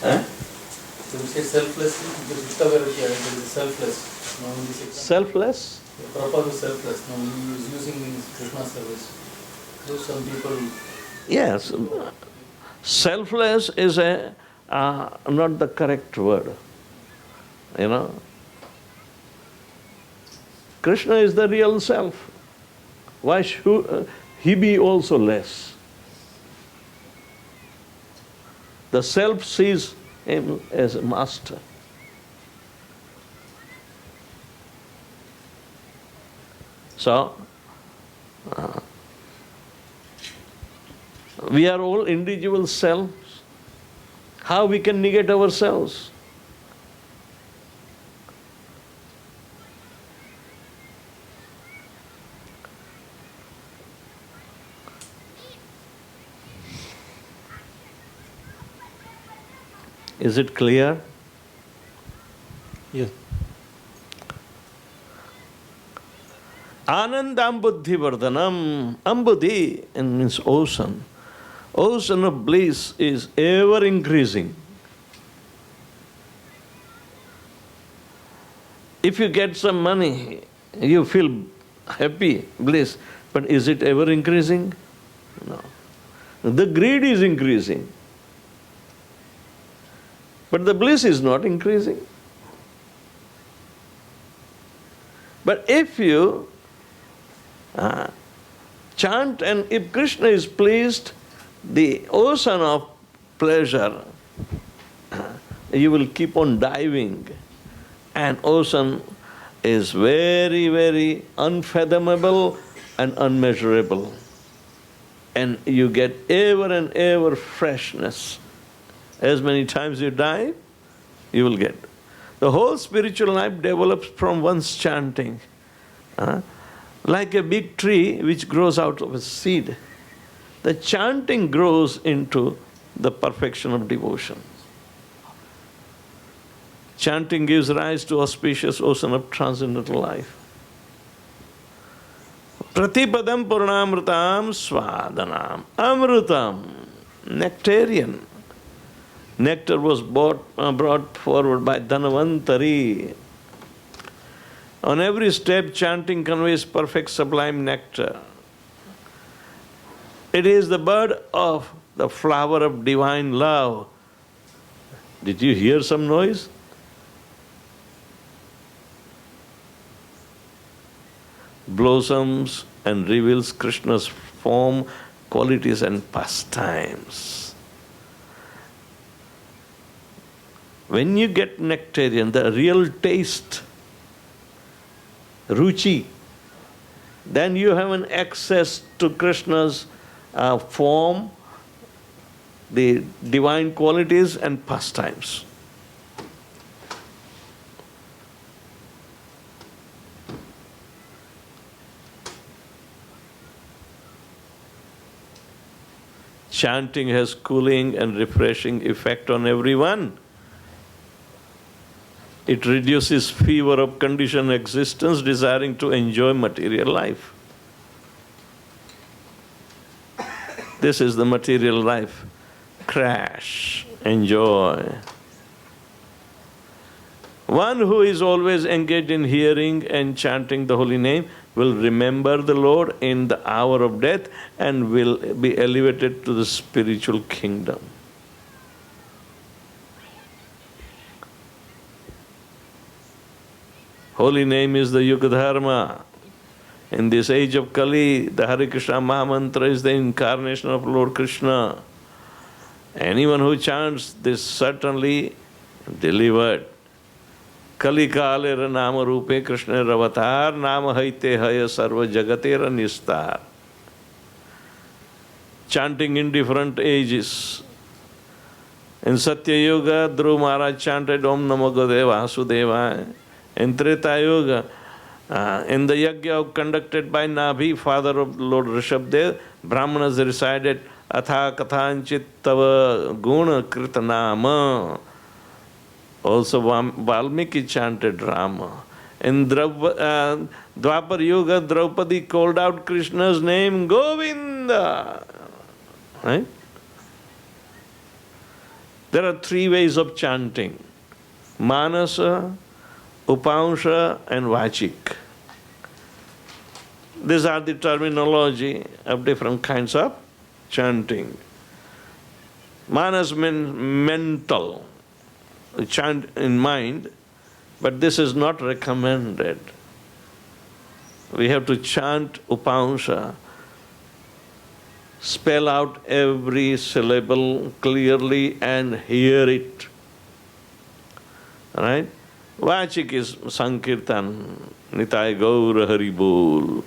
Huh? So you said selfless, because Vedavyasapriya is selfless. No, he said Selfless? Prabhupada was selfless. No, he was using in his Krishna service. So some people... Yes. Selfless is not the correct word. You know? Krishna is the real self. Why should he be also less? The self sees him as a master. So, we are all individual selves. How we can negate ourselves? Is it clear? Yes. Anandam buddhi vardhanam. Ambudhi means ocean. Ocean of bliss is ever increasing. If you get some money, you feel happy, bliss, but is it ever increasing? No. The greed is increasing. But the bliss is not increasing. But if you chant and if Krishna is pleased, the ocean of pleasure, you will keep on diving. And ocean is very, very unfathomable and unmeasurable. And you get ever and ever freshness. As many times you dive, you will get. The whole spiritual life develops from one's chanting. Like a big tree which grows out of a seed. The chanting grows into the perfection of devotion. Chanting gives rise to auspicious ocean of transcendental life. Pratipadam purnamritam svadanam. Amritam, nectarian. Nectar was brought forward by Dhanavantari. On every step, chanting conveys perfect sublime nectar. It is the bud of the flower of divine love. Did you hear some noise? Blossoms and reveals Krishna's form, qualities and pastimes. When you get nectarian, the real taste, ruchi, then you have an access to Krishna's form, the divine qualities and pastimes. Chanting has cooling and refreshing effect on everyone. It reduces fever of conditioned existence, desiring to enjoy material life. This is the material life. Crash, enjoy. One who is always engaged in hearing and chanting the holy name will remember the Lord in the hour of death and will be elevated to the spiritual kingdom. Holy name is the Yuga Dharma. In this age of Kali, the Hare Krishna Mahamantra is the incarnation of Lord Krishna. Anyone who chants this certainly delivered. Kali kalera nama rupe Krishna ravatar nama haite haya sarva jagatera nistar. Chanting in different ages. In Satya Yuga, Dhruv Maharaj chanted Om Namo Gode Vasudevaya. In Treta Yuga, in the yajna conducted by Nabhi, father of Lord Rishabdev, Brahmanas recited Atha Kathanchit Tava Guna Kritanama. Also Valmiki chanted Rama. In Dwapar Yuga, Draupadi called out Krishna's name, Govinda. Right? There are three ways of chanting. Manasa, Upansha and Vachik. These are the terminology of different kinds of chanting. Manas means mental, chant in mind, but this is not recommended. We have to chant Upansha, spell out every syllable clearly and hear it. Right? Vachik is Sankirtan, Nitai Gaur Hari Bol.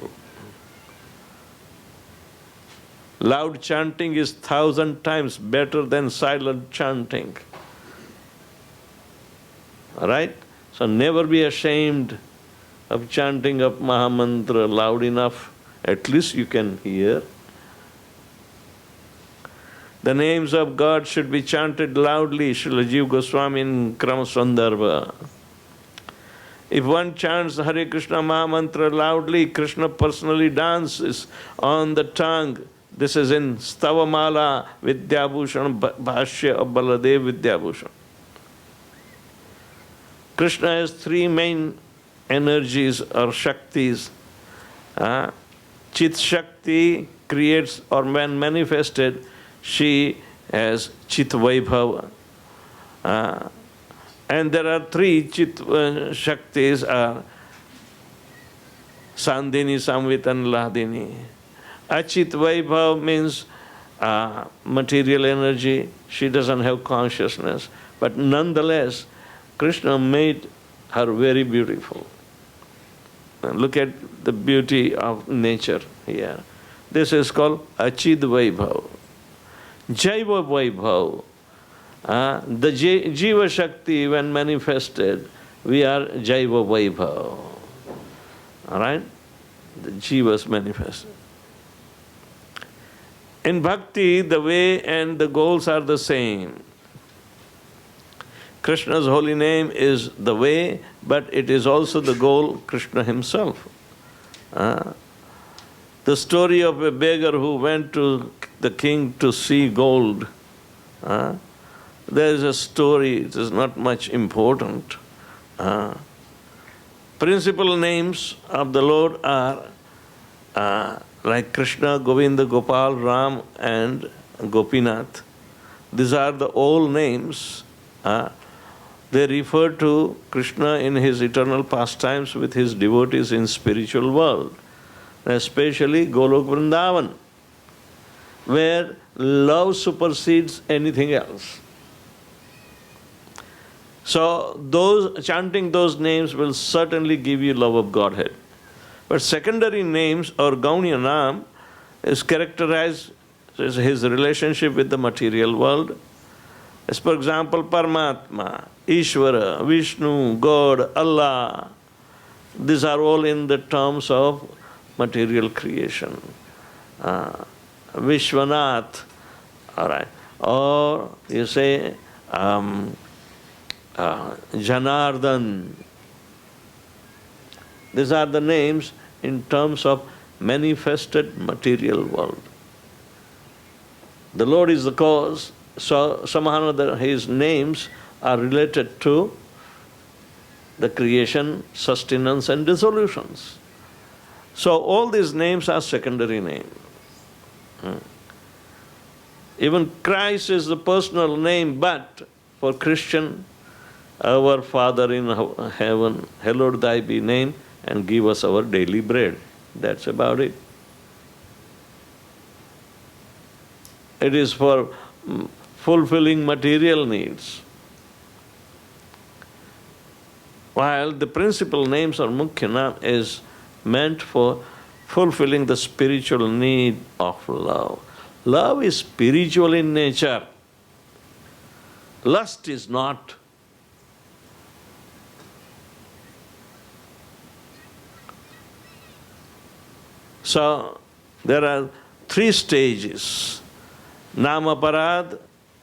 Loud chanting is 1,000 times better than silent chanting. Alright? So never be ashamed of chanting of Mahamantra loud enough. At least you can hear. The names of God should be chanted loudly, Srila Jiva Goswami in Krama Sandarbha. If one chants Hare Krishna Mahamantra loudly, Krishna personally dances on the tongue. This is in Stavamala Vidyabhushan Bhashya of Baladev Vidyabhushan. Krishna has three main energies or Shaktis. Chit Shakti creates, or when manifested, she has Chit Vaibhava. And there are three Chit Shaktis, Sandhini, Samvit and Ladini. Achit Vaibhav means material energy. She doesn't have consciousness. But nonetheless, Krishna made her very beautiful. Look at the beauty of nature here. This is called Achid Vaibhav. Jaiva Vaibhav. The Jiva Shakti, when manifested, we are Jaiva Vaibhav. Alright? The Jivas manifested. In Bhakti, the way and the goals are the same. Krishna's holy name is the way, but it is also the goal, Krishna himself. The story of a beggar who went to the king to see gold. There is a story, it is not much important. Principal names of the Lord are like Krishna, Govinda, Gopal, Ram and Gopinath. These are the old names. They refer to Krishna in his eternal pastimes with his devotees in spiritual world, especially Golok Vrindavan, where love supersedes anything else. So chanting those names will certainly give you love of Godhead. But secondary names or Gaunya Nam is characterized as his relationship with the material world. As for example, Paramatma, Ishvara, Vishnu, God, Allah. These are all in the terms of material creation. Vishwanath, all right. Or you say Janardhan. These are the names in terms of manifested material world. The Lord is the cause, so somehow his names are related to the creation, sustenance and dissolutions. So all these names are secondary names. Even Christ is the personal name, but for Christian, our Father in heaven, hallowed thy be name, and give us our daily bread. That's about it. It is for fulfilling material needs. While the principal names or Mukhya Naam is meant for fulfilling the spiritual need of love. Love is spiritual in nature. Lust is not. So, there are 3 stages. Namaparad,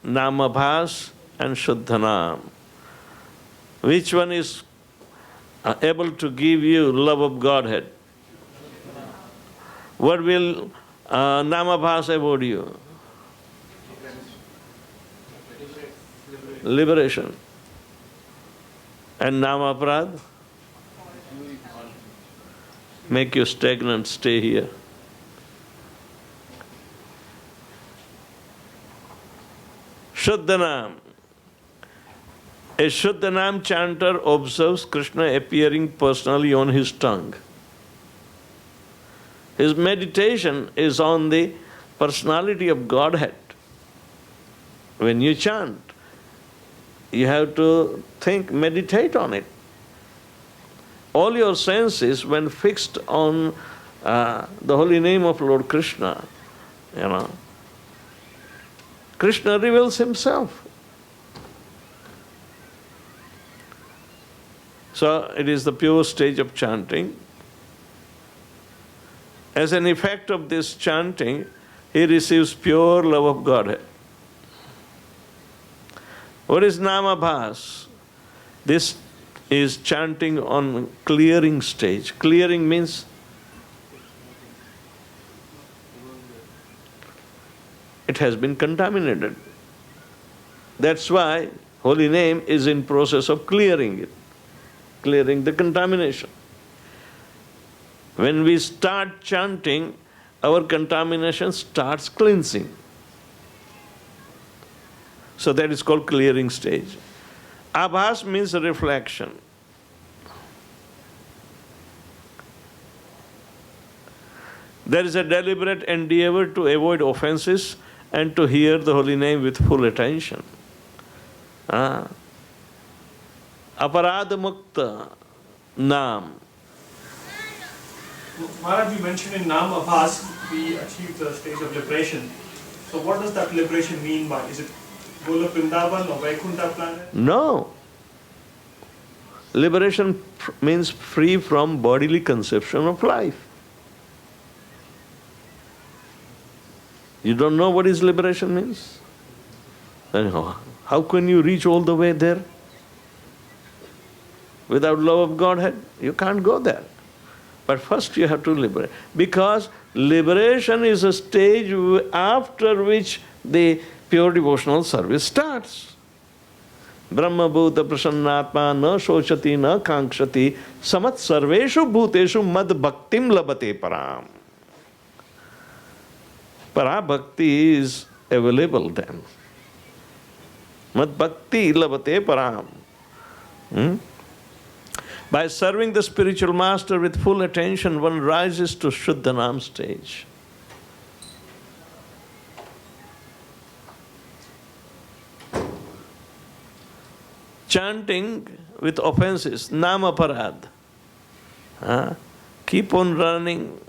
Namabhas and Shuddhanam. Which one is able to give you love of Godhead? What will Namabhas afford you? Liberation. And Namaparad? Make you stagnant, stay here. Shuddhanam. A Shuddhanam chanter observes Krishna appearing personally on his tongue. His meditation is on the personality of Godhead. When you chant, you have to think, meditate on it. All your senses, when fixed on the holy name of Lord Krishna, Krishna reveals himself. So it is the pure stage of chanting. As an effect of this chanting, he receives pure love of Godhead. What is Namabhas? This is chanting on clearing stage. Clearing means it has been contaminated. That's why holy name is in process of clearing it, clearing the contamination. When we start chanting, our contamination starts cleansing. So that is called clearing stage. Abhas means reflection. There is a deliberate endeavor to avoid offenses and to hear the holy name with full attention. Aparad Mukta Naam. Maharaj, you mentioned in Nam Abhas we achieved the stage of liberation. So what does that liberation mean by? Is it Golok Vrindavan or Vaikuntha planet? No. Liberation means free from bodily conception of life. You don't know what is liberation means? Then how can you reach all the way there? Without love of Godhead, you can't go there. But first you have to liberate. Because liberation is a stage after which the pure devotional service starts. Brahma bhuta prasannatma na shochati na kankshati samat sarveshu bhuteshu mad bhaktim labate param. Para bhakti is available then. Mad bhakti labate param. By serving the spiritual master with full attention, one rises to Shuddhanam stage. Chanting with offenses, Namaparad. Keep on running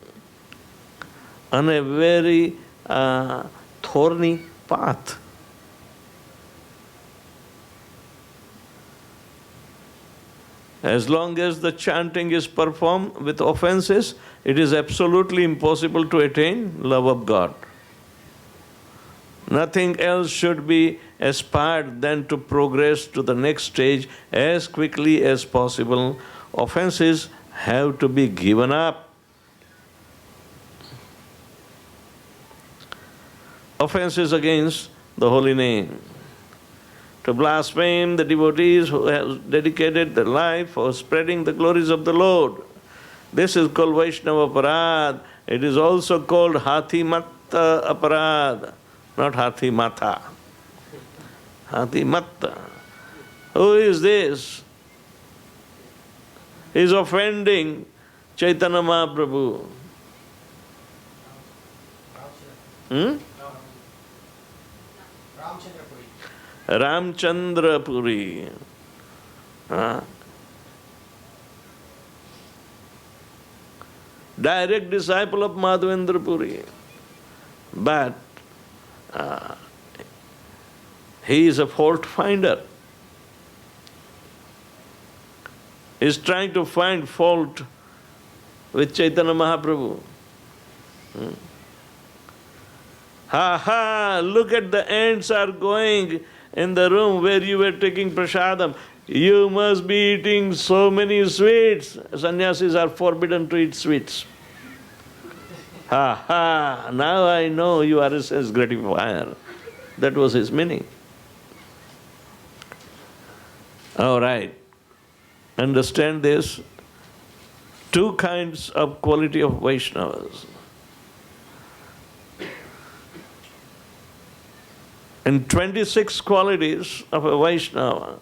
on a very thorny path. As long as the chanting is performed with offenses, it is absolutely impossible to attain love of God. Nothing else should be aspired than to progress to the next stage as quickly as possible. Offenses have to be given up. Offenses against the holy name. To blaspheme the devotees who have dedicated their life for spreading the glories of the Lord. This is called Vaishnava Aparad. It is also called Hathi Matta Aparad, not Hathi Mata. Hathi Matta. Who is this? He is offending Chaitanya Mahaprabhu. Ramchandra Puri. Direct disciple of Madhavendra Puri. But he is a fault finder. He is trying to find fault with Chaitanya Mahaprabhu. Ha ha, look at the ants are going in the room where you were taking prasadam. You must be eating so many sweets. Sannyasis are forbidden to eat sweets. Ha ha, now I know you are a sense gratifier. That was his meaning. All right. Understand this. Two kinds of quality of Vaishnavas. In 26 qualities of a Vaishnava,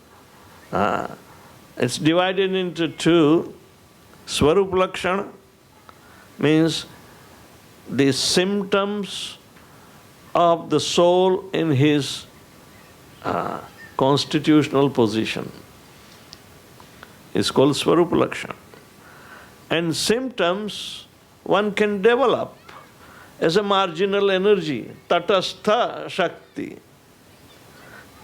it's divided into two. Swarup Lakshana means the symptoms of the soul in his constitutional position. It's called Swarup Lakshana. And symptoms one can develop as a marginal energy, Tatastha Shakti.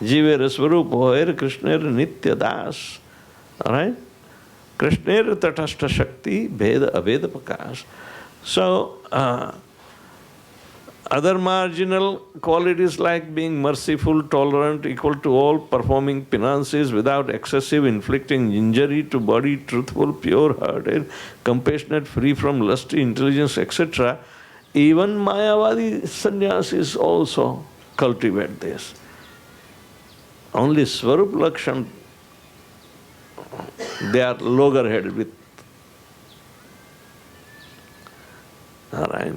Jivera Swarupo Hare Krishna Nitya Das. Alright? Krishna Tatastha Shakti Bheda Abheda Prakash. So, other marginal qualities like being merciful, tolerant, equal to all, performing penances without excessive inflicting injury to body, truthful, pure-hearted, compassionate, free from lusty intelligence, etc. Even Mayavadi sannyasis also cultivate this. Only Swarup Lakshan, they are loggerheaded with. Alright.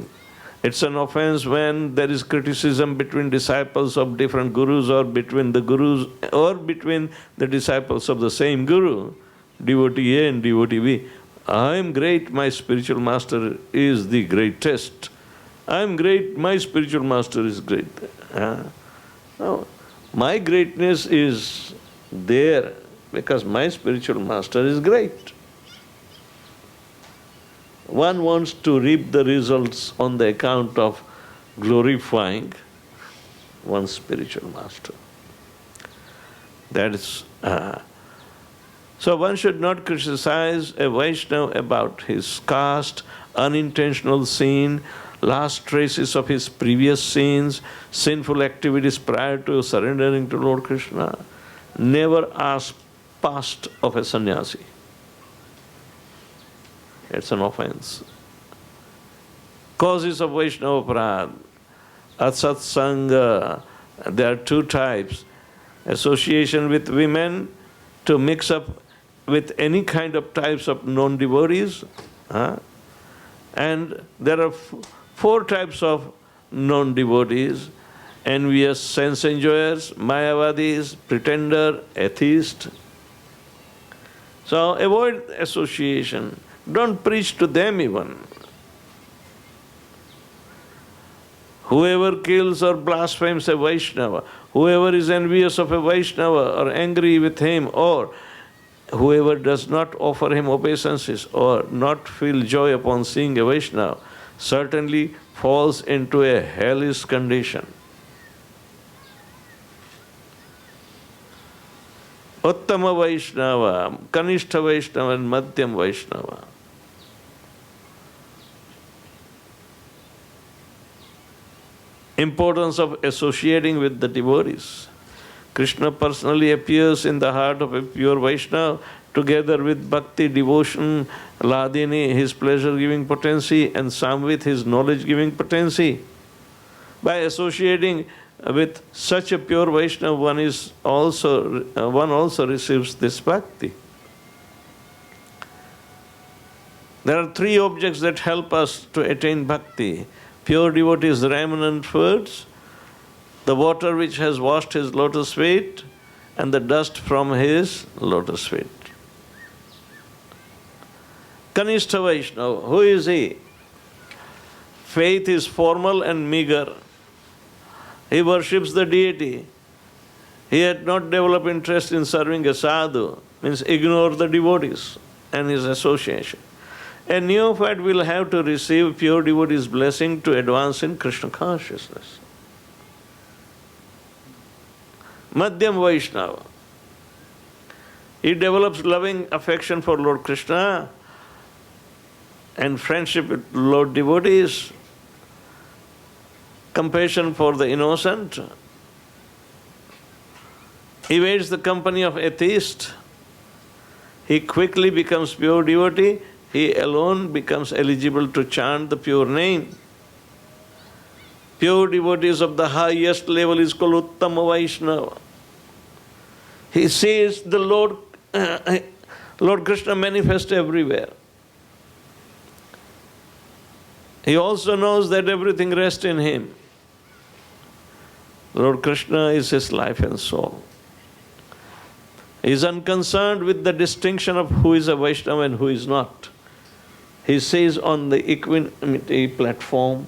It's an offense when there is criticism between disciples of different gurus or between the gurus or between the disciples of the same guru, devotee A and devotee B. I am great, my spiritual master is the greatest. I am great, my spiritual master is great. No, my greatness is there because my spiritual master is great. One wants to reap the results on the account of glorifying one's spiritual master. That is, so one should not criticize a Vaishnava about his caste, unintentional sin, last traces of his previous sins, sinful activities prior to surrendering to Lord Krishna. Never ask past of a sannyasi. It's an offense. Causes of Vaishnava Aparad. Atsat Sangha. There are two types. Association with women to mix up with any kind of types of non-devotees. And there are four types of non-devotees. Envious sense enjoyers, Mayavadis, pretender, atheist. So avoid association. Don't preach to them even. Whoever kills or blasphemes a Vaishnava, whoever is envious of a Vaishnava or angry with him, or whoever does not offer him obeisances or not feel joy upon seeing a Vaishnava, certainly falls into a hellish condition. Uttama Vaishnava, Kanishta Vaishnava and Madhyam Vaishnava. Importance of associating with the devotees. Krishna personally appears in the heart of a pure Vaishnava together with bhakti, devotion, ladini, his pleasure-giving potency, and samvit, his knowledge-giving potency. By associating with such a pure Vaishnava, one also receives this bhakti. There are three objects that help us to attain bhakti. Pure devotee's remnant foods, the water which has washed his lotus feet, and the dust from his lotus feet. Kanistha Vaishnava, who is he? Faith is formal and meager. He worships the deity. He had not developed interest in serving a sadhu, means ignore the devotees and his association. A neophyte will have to receive pure devotee's blessing to advance in Krishna consciousness. Madhyam Vaishnava. He develops loving affection for Lord Krishna and friendship with Lord devotees, compassion for the innocent, evades the company of atheists. He quickly becomes pure devotee. He alone becomes eligible to chant the pure name. Pure devotees of the highest level is called Uttama Vaishnava. He sees the Lord Krishna manifest everywhere. He also knows that everything rests in him. Lord Krishna is his life and soul. He is unconcerned with the distinction of who is a Vaishnava and who is not. He says on the equanimity platform,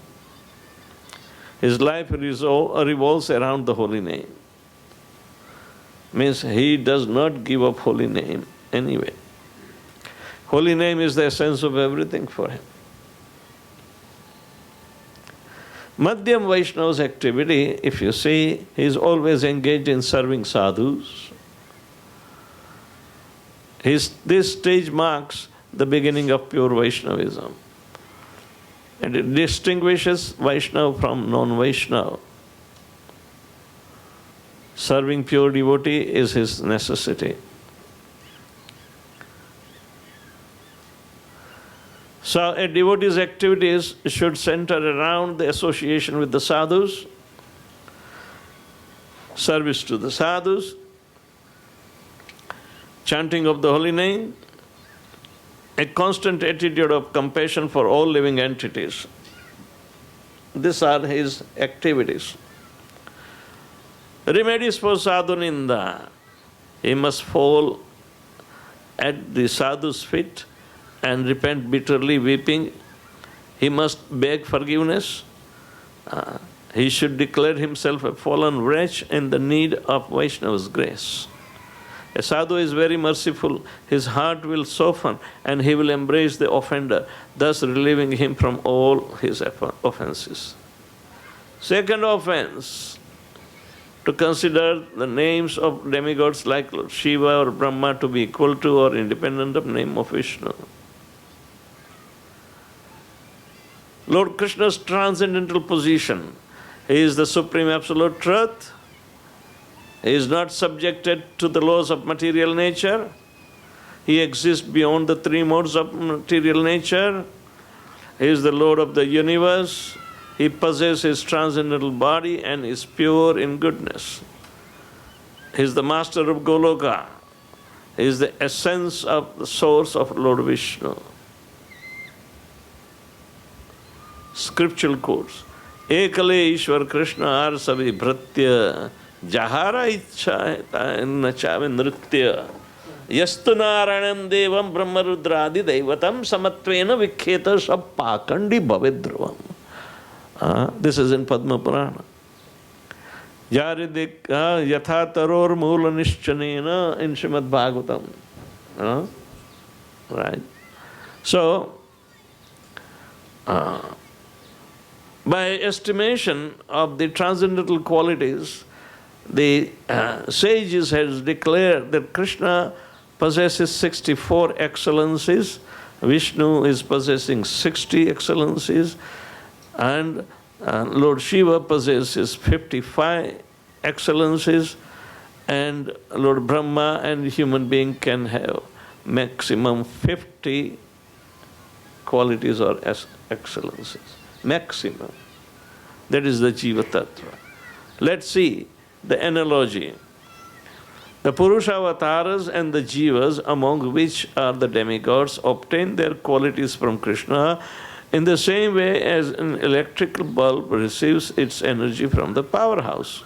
his life revolves around the holy name. Means he does not give up holy name anyway. Holy name is the essence of everything for him. Madhyam Vaishnava's activity, if you see, he is always engaged in serving sadhus. This stage marks the beginning of pure Vaishnavism. And it distinguishes Vaishnava from non-Vaishnava. Serving pure devotee is his necessity. So a devotee's activities should center around the association with the sadhus, service to the sadhus, chanting of the holy name, a constant attitude of compassion for all living entities. These are his activities. Remedies for sadhu ninda. He must fall at the sadhu's feet and repent bitterly, weeping. He must beg forgiveness. He should declare himself a fallen wretch in the need of Vaishnava's grace. A sadhu is very merciful. His heart will soften and he will embrace the offender, thus relieving him from all his offenses. Second offense, to consider the names of demigods like Lord Shiva or Brahma to be equal to or independent of name of Vishnu. Lord Krishna's transcendental position. He is the supreme absolute truth. He is not subjected to the laws of material nature. He exists beyond the three modes of material nature. He is the Lord of the universe. He possesses his transcendental body and is pure in goodness. He is the master of Goloka. He is the essence of the source of Lord Vishnu. Scriptural quotes. Ekale Ishwar Krishna arsavi bhratya jahara ichha nachave nritya yastu naranam devam brahmarudradi devatam samatvena vikhyeta sappakandi bhavedruvam. This is in Padma Purana. Yaridik yatha taror mula nischanena in Srimad Bhagavatam. Right. So, by estimation of the transcendental qualities, the sages has declared that Krishna possesses 64 excellencies, Vishnu is possessing 60 excellencies, and Lord Shiva possesses 55 excellencies, and Lord Brahma and human being can have maximum 50 qualities or excellencies. Maximum. That is the Jiva Tattva. Let's see the analogy. The Purusha avatars and the jivas, among which are the demigods, obtain their qualities from Krishna in the same way as an electrical bulb receives its energy from the powerhouse.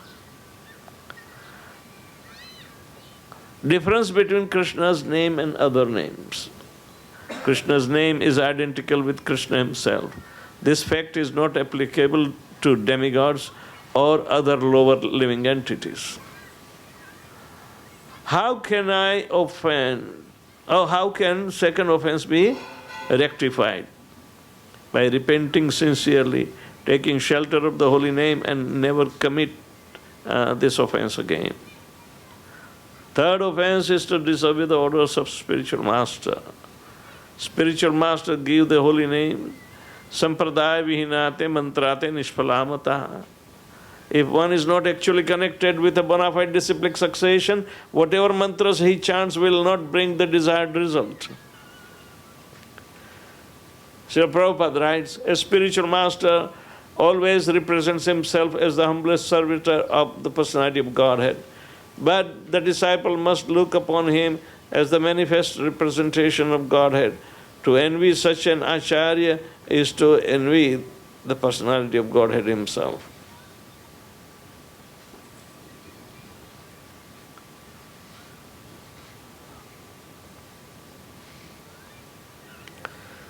Difference between Krishna's name and other names. Krishna's name is identical with Krishna himself. This fact is not applicable to demigods or other lower living entities. How can second offense be rectified? By repenting sincerely, taking shelter of the holy name and never commit this offense again. Third offense is to disobey the orders of spiritual master. Spiritual master give the holy name, sampradaya vihinate mantrate nishpalamata. If one is not actually connected with a bona fide disciplic succession, whatever mantras he chants will not bring the desired result. Srila Prabhupada writes, a spiritual master always represents himself as the humblest servitor of the personality of Godhead. But the disciple must look upon him as the manifest representation of Godhead. To envy such an Acharya is to envy the personality of Godhead himself.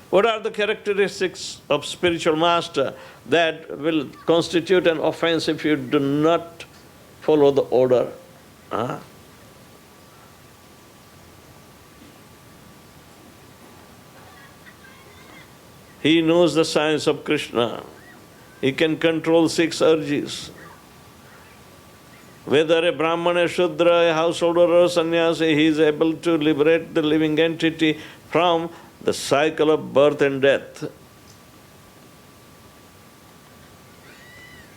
What are the characteristics of spiritual master that will constitute an offense if you do not follow the order? He knows the science of Krishna. He can control 6 urges. Whether a Brahmana, a Shudra, a householder or a sannyasi, he is able to liberate the living entity from the cycle of birth and death.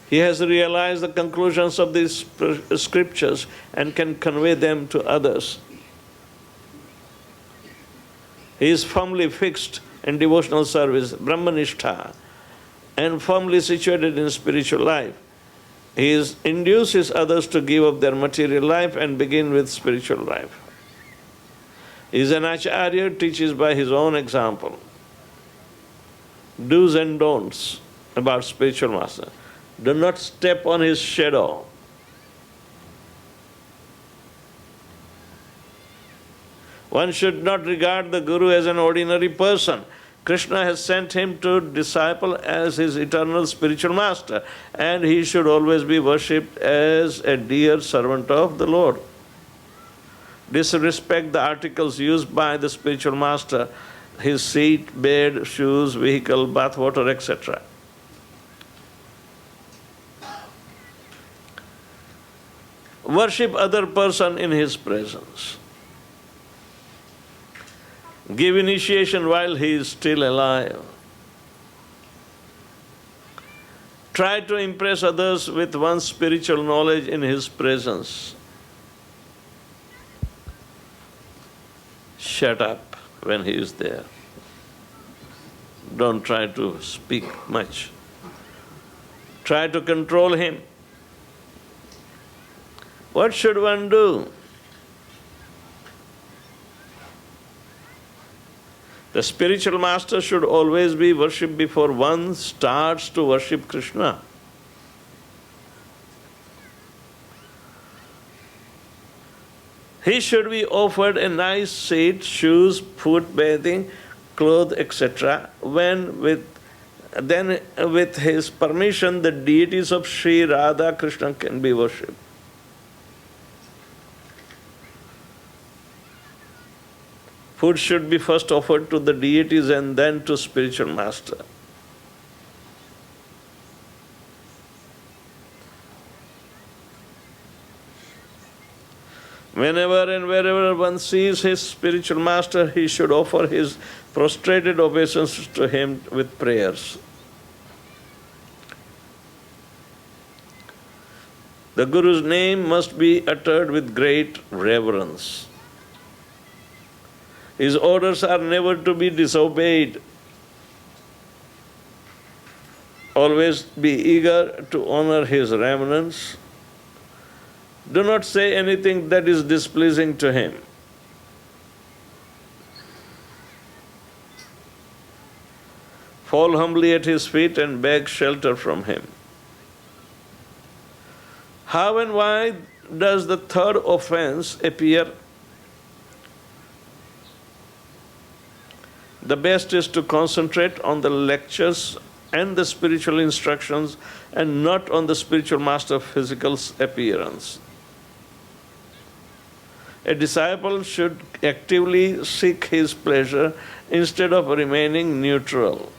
He has realized the conclusions of these scriptures and can convey them to others. He is firmly fixed in devotional service, Brahmanistha, and firmly situated in spiritual life. He induces others to give up their material life and begin with spiritual life. He is an Acharya, teaches by his own example. Do's and don'ts about spiritual master. Do not step on his shadow. One should not regard the Guru as an ordinary person. Krishna has sent him to disciple as his eternal spiritual master, and he should always be worshipped as a dear servant of the Lord. Disrespect the articles used by the spiritual master, his seat, bed, shoes, vehicle, bathwater, etc. Worship other person in his presence. Give initiation while he is still alive. Try to impress others with one's spiritual knowledge in his presence. Shut up when he is there. Don't try to speak much. Try to control him. What should one do? The spiritual master should always be worshipped before one starts to worship Krishna. He should be offered a nice seat, shoes, food, bathing, clothes, etc. Then with his permission, the deities of Sri Radha Krishna can be worshipped. Food should be first offered to the deities and then to spiritual master. Whenever and wherever one sees his spiritual master, he should offer his prostrated obeisance to him with prayers. The Guru's name must be uttered with great reverence. His orders are never to be disobeyed. Always be eager to honor his remnants. Do not say anything that is displeasing to him. Fall humbly at his feet and beg shelter from him. How and why does the third offense appear? The best is to concentrate on the lectures and the spiritual instructions and not on the spiritual master's physical appearance. A disciple should actively seek his pleasure instead of remaining neutral.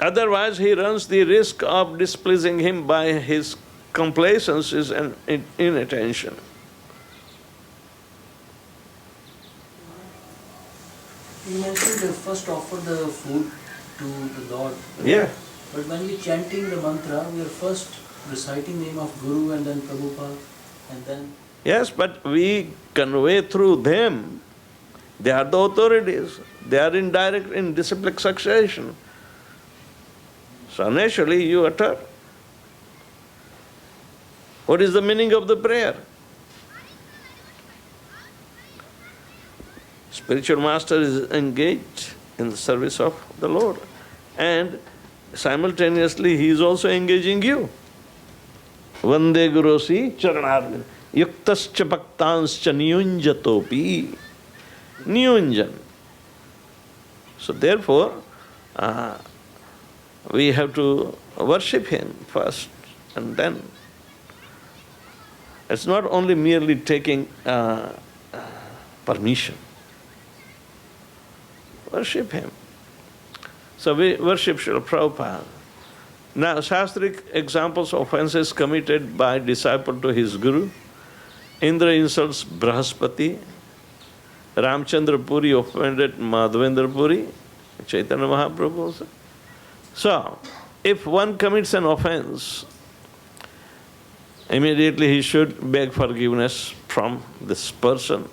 Otherwise, he runs the risk of displeasing him by his complacencies and inattention. You mentioned you first offer the food to the Lord. Yeah. But when we chanting the mantra, we are first reciting the name of Guru and then Prabhupada and then... Yes, but we convey through them. They are the authorities. They are in disciplic succession. So naturally you utter. What is the meaning of the prayer? Spiritual master is engaged in the service of the Lord. And simultaneously he is also engaging you. Vande Gurosi Charanarvind Yuktascha Bhaktanscha Niyunjatopi. Niyunjan. So therefore, we have to worship him first and then. It's not only merely taking permission. Worship him. So we worship Srila Prabhupada. Now, Shastric examples of offenses committed by disciple to his guru. Indra insults Brihaspati. Ramchandra Puri offended Madhavendra Puri. Chaitanya Mahaprabhu also. So, if one commits an offense, immediately he should beg forgiveness from this person.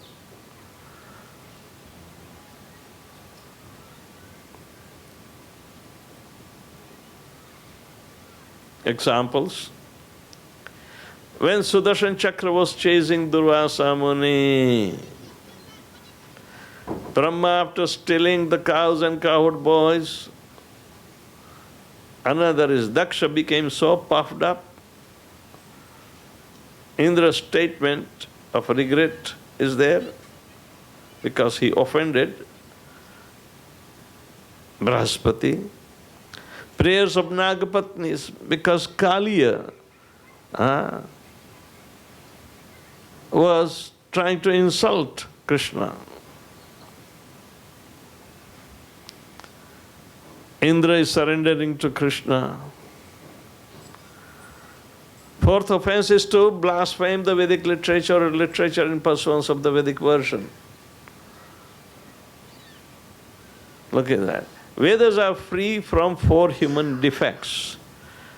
Examples. When Sudarshan Chakra was chasing Durvasa Muni, Brahma, after stealing the cows and cowherd boys, another is Daksha, became so puffed up. Indra's statement of regret is there because he offended Brihaspati. Prayers of Nagapatnis because Kaliya was trying to insult Krishna. Indra is surrendering to Krishna. Fourth offense is to blaspheme the Vedic literature or literature in pursuance of the Vedic version. Look at that. Vedas are free from 4 human defects.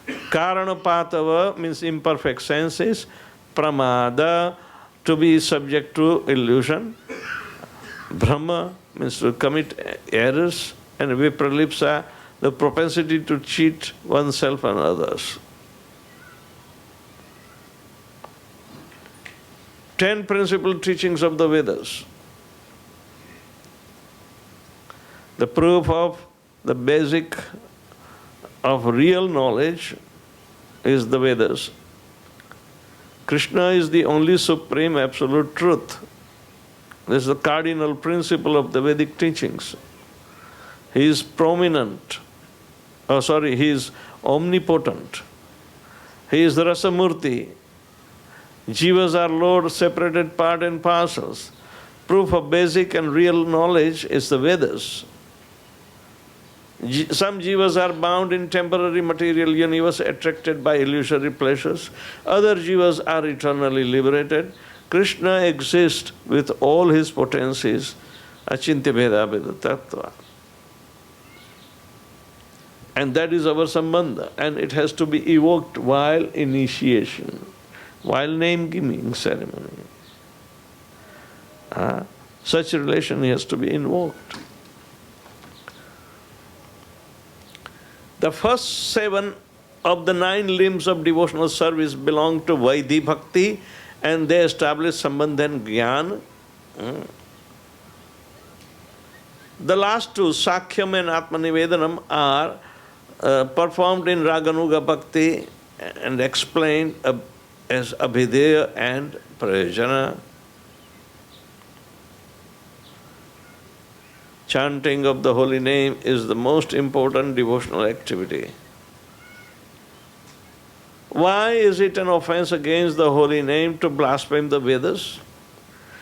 Karanapatava means imperfect senses. Pramada, to be subject to illusion. Brahma means to commit errors. And Vipralipsa, the propensity to cheat oneself and others. 10 principal teachings of the Vedas. The proof of the basic of real knowledge is the Vedas. Krishna is the only supreme absolute truth. This is the cardinal principle of the Vedic teachings. He is prominent. He is omnipotent. He is the Rasamurti. Jivas are Lord, separated part and parcels. Proof of basic and real knowledge is the Vedas. Some jivas are bound in temporary material universe, attracted by illusory pleasures. Other jivas are eternally liberated. Krishna exists with all his potencies. Achintya Bheda Veda Tattva. And that is our sambandha. And it has to be evoked while initiation, while name-giving ceremony. Such a relation has to be invoked. The first 7 of the 9 limbs of devotional service belong to Vaidhi Bhakti, and they establish Sambandha and Gyan. The last two, Sakhyam and Atmanivedanam, are performed in Raganuga Bhakti and explained as Abhideya and Prayojana. Chanting of the holy name is the most important devotional activity. Why is it an offense against the holy name to blaspheme the Vedas?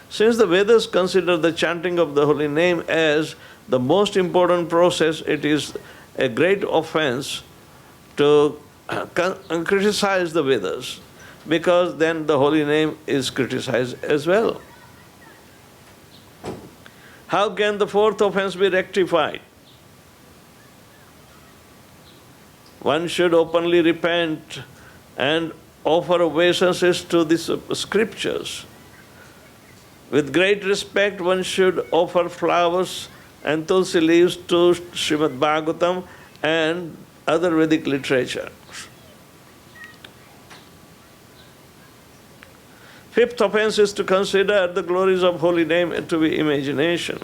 Since the Vedas consider the chanting of the holy name as the most important process, it is a great offense to criticize the Vedas, because then the holy name is criticized as well. How can the fourth offense be rectified? One should openly repent and offer obeisances to the scriptures. With great respect, one should offer flowers and tulsi leaves to Srimad Bhagavatam and other Vedic literature. Fifth offense is to consider the glories of holy name to be imagination.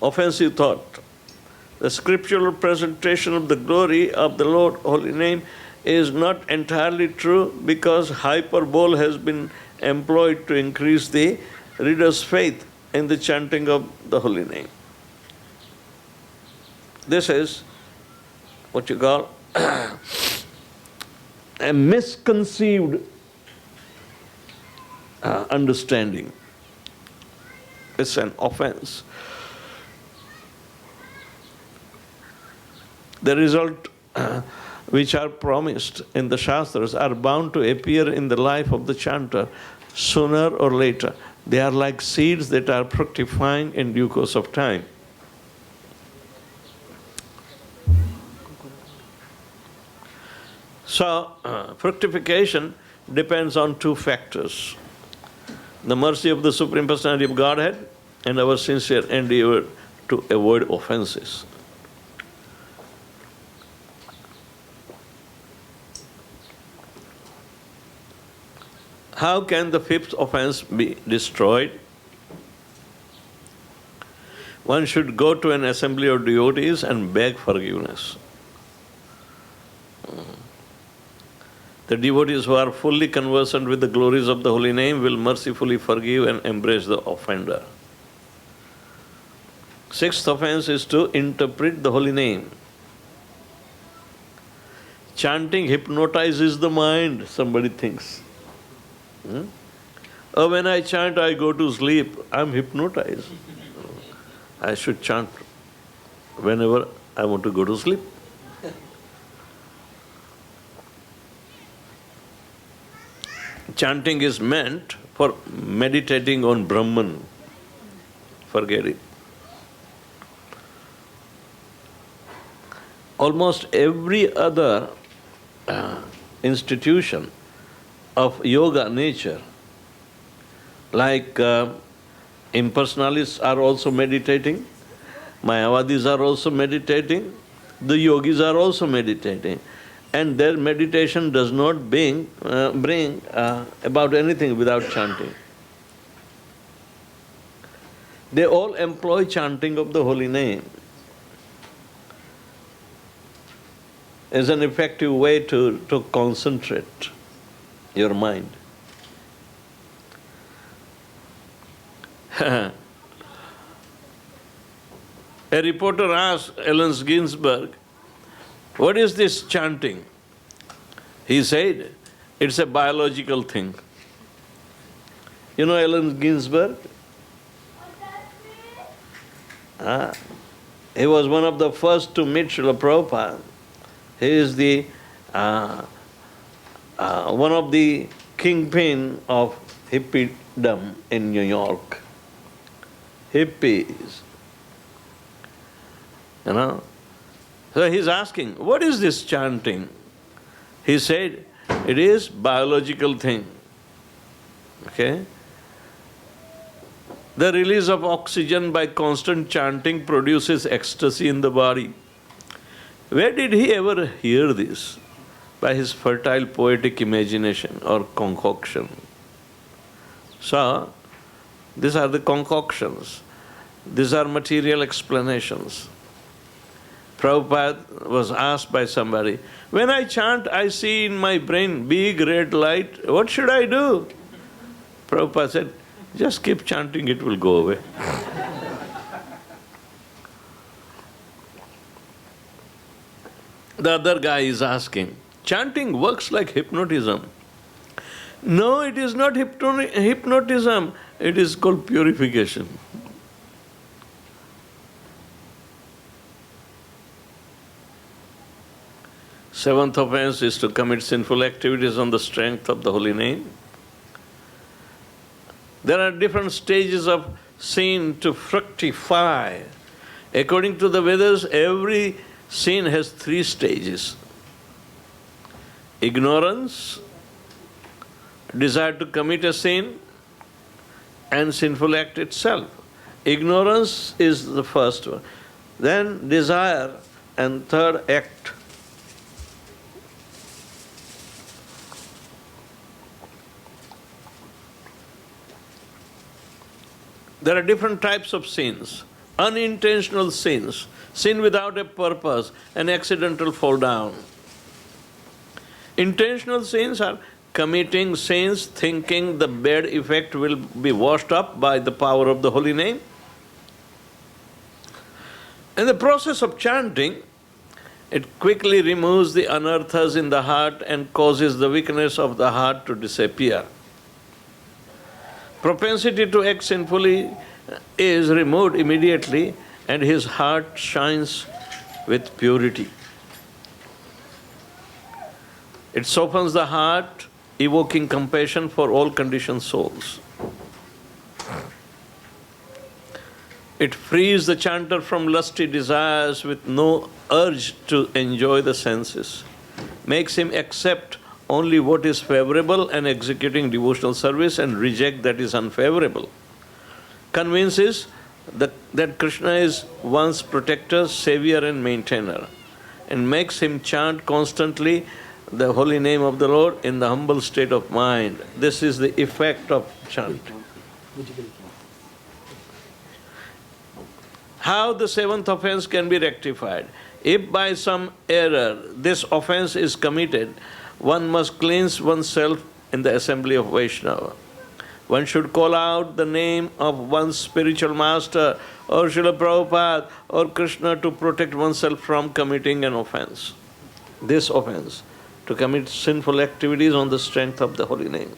Offensive thought. The scriptural presentation of the glory of the Lord holy name is not entirely true, because hyperbole has been employed to increase the reader's faith in the chanting of the holy name. This is what you call a misconceived understanding. It's an offense. The result which are promised in the Shastras are bound to appear in the life of the chanter sooner or later. They are like seeds that are fructifying in due course of time. So, fructification depends on two factors: the mercy of the Supreme Personality of Godhead and our sincere endeavor to avoid offenses. How can the fifth offense be destroyed? One should go to an assembly of devotees and beg forgiveness. The devotees who are fully conversant with the glories of the holy name will mercifully forgive and embrace the offender. Sixth offense is to interpret the holy name. Chanting hypnotizes the mind, somebody thinks. Oh, when I chant, I go to sleep. I'm hypnotized. I should chant whenever I want to go to sleep. Chanting is meant for meditating on Brahman. Forget it. Almost every other institution of yoga nature, like impersonalists are also meditating, Mayavadis are also meditating, the yogis are also meditating, and their meditation does not bring about anything without chanting. They all employ chanting of the holy name as an effective way to concentrate your mind. A reporter asked Allen Ginsberg, "What is this chanting?" He said, "It's a biological thing." You know Allen Ginsberg? He was one of the first to meet Srila Prabhupada. He is the one of the kingpin of hippiedom in New York. Hippies. You know? So he's asking, what is this chanting? He said, it is biological thing. Okay? The release of oxygen by constant chanting produces ecstasy in the body. Where did he ever hear this? By his fertile poetic imagination or concoction. So, these are the concoctions. These are material explanations. Prabhupada was asked by somebody, when I chant, I see in my brain big red light. What should I do? Prabhupada said, just keep chanting, it will go away. The other guy is asking, chanting works like hypnotism. No, it is not hypnotism. It is called purification. Seventh offense is to commit sinful activities on the strength of the holy name. There are different stages of sin to fructify. According to the Vedas, every sin has 3 stages. Ignorance, desire to commit a sin, and sinful act itself. Ignorance is the first one. Then desire, and third, act. There are different types of sins. Unintentional sins, sin without a purpose, an accidental fall down. Intentional sins are committing sins thinking the bad effect will be washed up by the power of the holy name. In the process of chanting, it quickly removes the anarthas in the heart and causes the weakness of the heart to disappear. Propensity to act sinfully is removed immediately and his heart shines with purity. It softens the heart, evoking compassion for all conditioned souls. It frees the chanter from lusty desires with no urge to enjoy the senses, makes him accept only what is favorable and executing devotional service and reject that is unfavorable. Convinces that Krishna is one's protector, savior and maintainer, and makes him chant constantly the holy name of the Lord in the humble state of mind. This is the effect of chanting. How the 7th offense can be rectified? If by some error this offense is committed, one must cleanse oneself in the assembly of Vaishnava. One should call out the name of one's spiritual master or Srila Prabhupada or Krishna to protect oneself from committing an offense. This offense, to commit sinful activities on the strength of the holy name.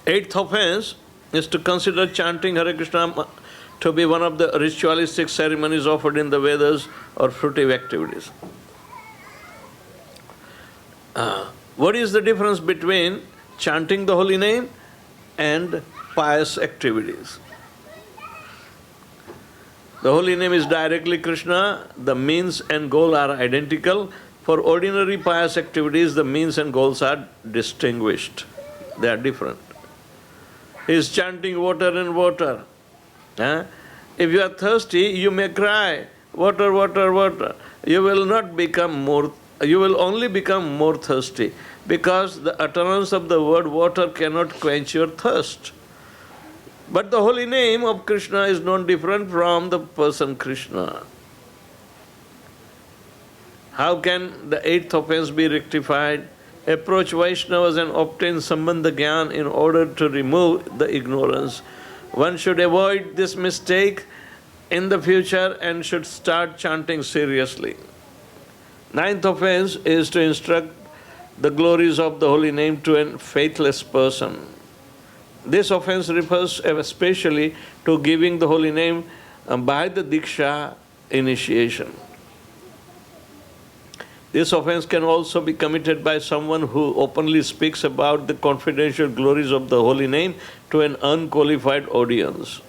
8th offense is to consider chanting Hare Krishna to be one of the ritualistic ceremonies offered in the Vedas or fruitive activities. What is the difference between chanting the holy name and pious activities? The holy name is directly Krishna, the means and goal are identical. For ordinary pious activities, the means and goals are distinguished. They are different. He is chanting water and water. If you are thirsty, you may cry, water, water, water. You will only become more thirsty, because the utterance of the word water cannot quench your thirst. But the holy name of Krishna is not different from the person Krishna. How can the 8th offense be rectified? Approach Vaishnavas and obtain Sambandha Gyan in order to remove the ignorance. One should avoid this mistake in the future and should start chanting seriously. 9th offense is to instruct the glories of the holy name to a faithless person. This offense refers especially to giving the holy name by the Diksha initiation. This offense can also be committed by someone who openly speaks about the confidential glories of the holy name to an unqualified audience.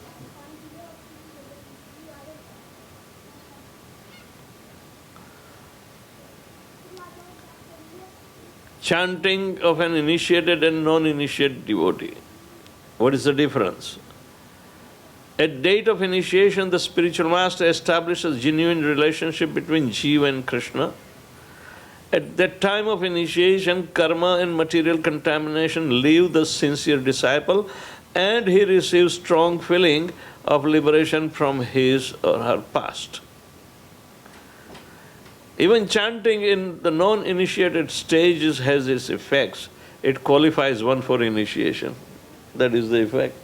chanting of an initiated and non-initiated devotee. What is the difference? At date of initiation, the spiritual master establishes genuine relationship between Jiva and Krishna. At that time of initiation, karma and material contamination leave the sincere disciple, and he receives strong feeling of liberation from his or her past. Even chanting in the non-initiated stages has its effects. It qualifies one for initiation. That is the effect.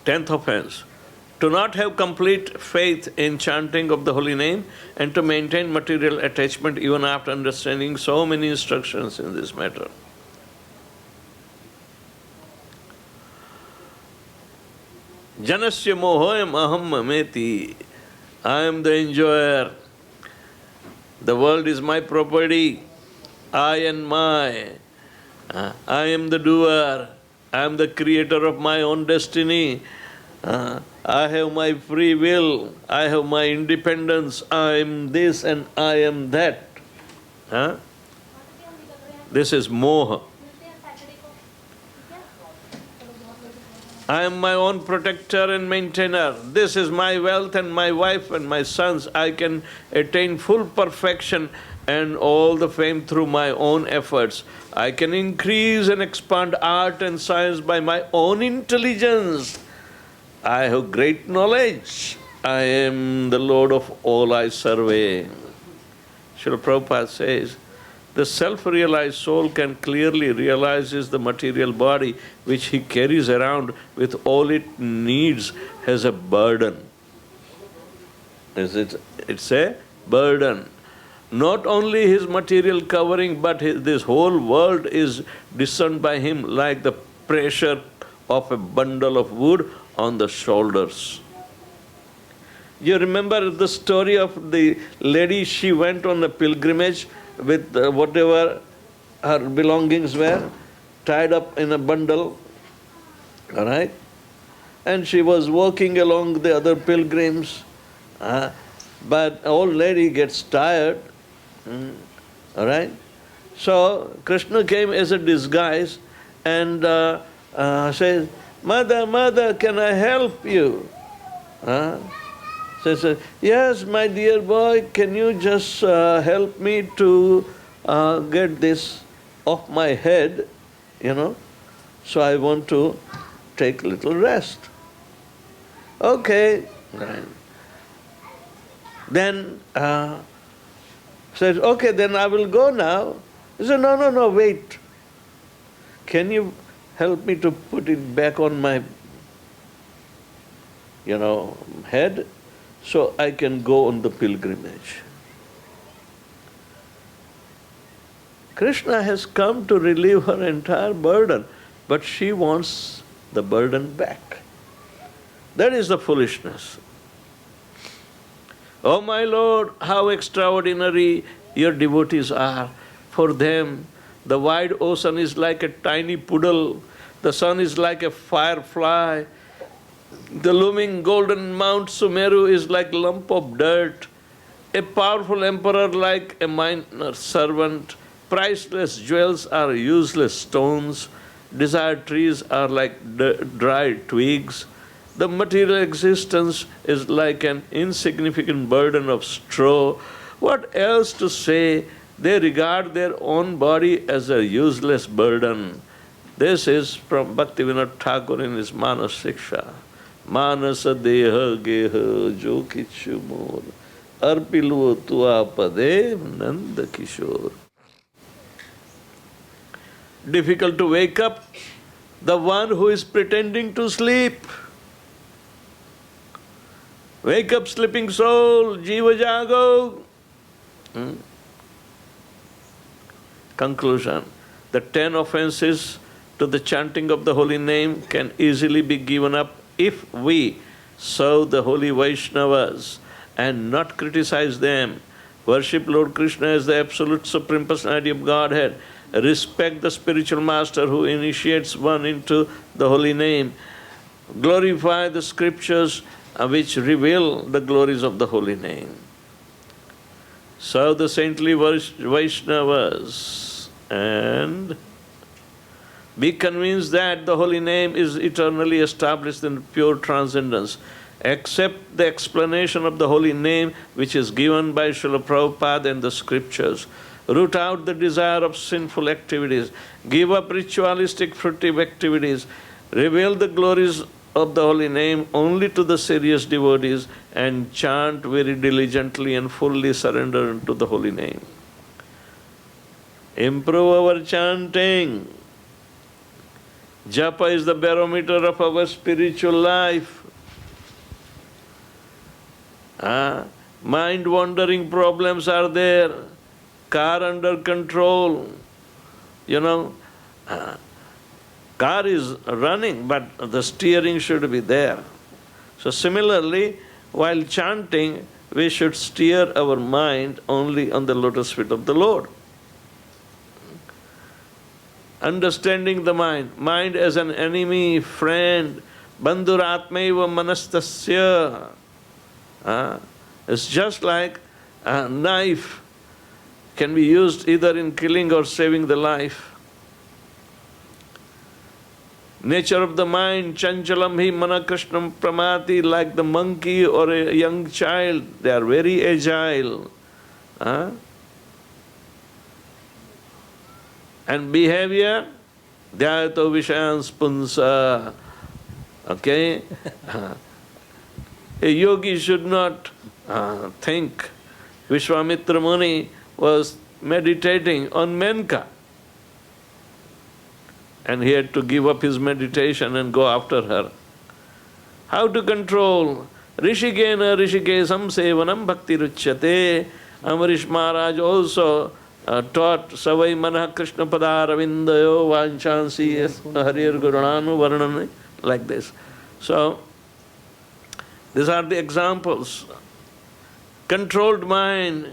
Tenth offense. To not have complete faith in chanting of the holy name and to maintain material attachment even after understanding so many instructions in this matter. Janasya mohoyam aham mameti. I am the enjoyer. The world is my property. I and my. I am the doer. I am the creator of my own destiny. I have my free will. I have my independence. I am this and I am that. This is moha. I am my own protector and maintainer. This is my wealth and my wife and my sons. I can attain full perfection and all the fame through my own efforts. I can increase and expand art and science by my own intelligence. I have great knowledge. I am the Lord of all I survey. Srila Prabhupada says, the self-realized soul can clearly realize the material body which he carries around with all it needs as a burden. It's a burden. Not only his material covering, but this whole world is discerned by him like the pressure of a bundle of wood on the shoulders. You remember the story of the lady, she went on a pilgrimage with whatever her belongings were, tied up in a bundle, all right? And she was walking along the other pilgrims, but old lady gets tired, all right? So Krishna came as a disguise and says, Mother, can I help you? Says, yes, my dear boy, can you just help me to get this off my head, so I want to take a little rest. Okay. Then says, okay, then I will go now. He said, no, wait. Can you help me to put it back on my, head so I can go on the pilgrimage? Krishna has come to relieve her entire burden, but she wants the burden back. That is the foolishness. Oh my Lord, how extraordinary your devotees are. For them, the wide ocean is like a tiny puddle. The sun is like a firefly. The looming golden Mount Sumeru is like a lump of dirt. A powerful emperor like a minor servant. Priceless jewels are useless stones. Desired trees are like dry twigs. The material existence is like an insignificant burden of straw. What else to say? They regard their own body as a useless burden. This is from Bhaktivedanta Thakur in his Manas Shiksha. Manasa deha geha jo kichu mor arpilu tua pade nanda kishore. Difficult to wake up the one who is pretending to sleep. Wake up, sleeping soul, jiva jago. Conclusion. The 10 offenses to the chanting of the holy name can easily be given up if we serve the holy Vaishnavas and not criticize them. Worship Lord Krishna as the absolute supreme personality of Godhead. Respect the spiritual master who initiates one into the holy name. glorify the scriptures which reveal the glories of the holy name. Serve the saintly Vaishnavas and be convinced that the holy name is eternally established in pure transcendence. Accept the explanation of the holy name which is given by Srila Prabhupada in the scriptures. Root out the desire of sinful activities. Give up ritualistic fruitive activities. Reveal the glories of the holy name only to the serious devotees and chant very diligently and fully surrender to the holy name. Improve our chanting. Japa is the barometer of our spiritual life. Mind-wandering problems are there. Car under control. Car is running, but the steering should be there. So similarly, while chanting, we should steer our mind only on the lotus feet of the Lord. Understanding the mind as an enemy, friend, bandhuratmaiva manastasya. It's just like a knife can be used either in killing or saving the life. Nature of the mind, chanchalam hi mana krishnam pramati, like the monkey or a young child, they are very agile. And behavior, dhyayato vishayans punsa. Okay? A yogi should not think. Vishwamitra Muni was meditating on Menka. And he had to give up his meditation and go after her. How to control? Rishikena rishikesam sevanam bhakti ruchyate. Amarish Maharaj also taught savai manah krishna padaravindayo vanchansi harir gurunanu varnani, like this. So, these are the examples. Controlled mind.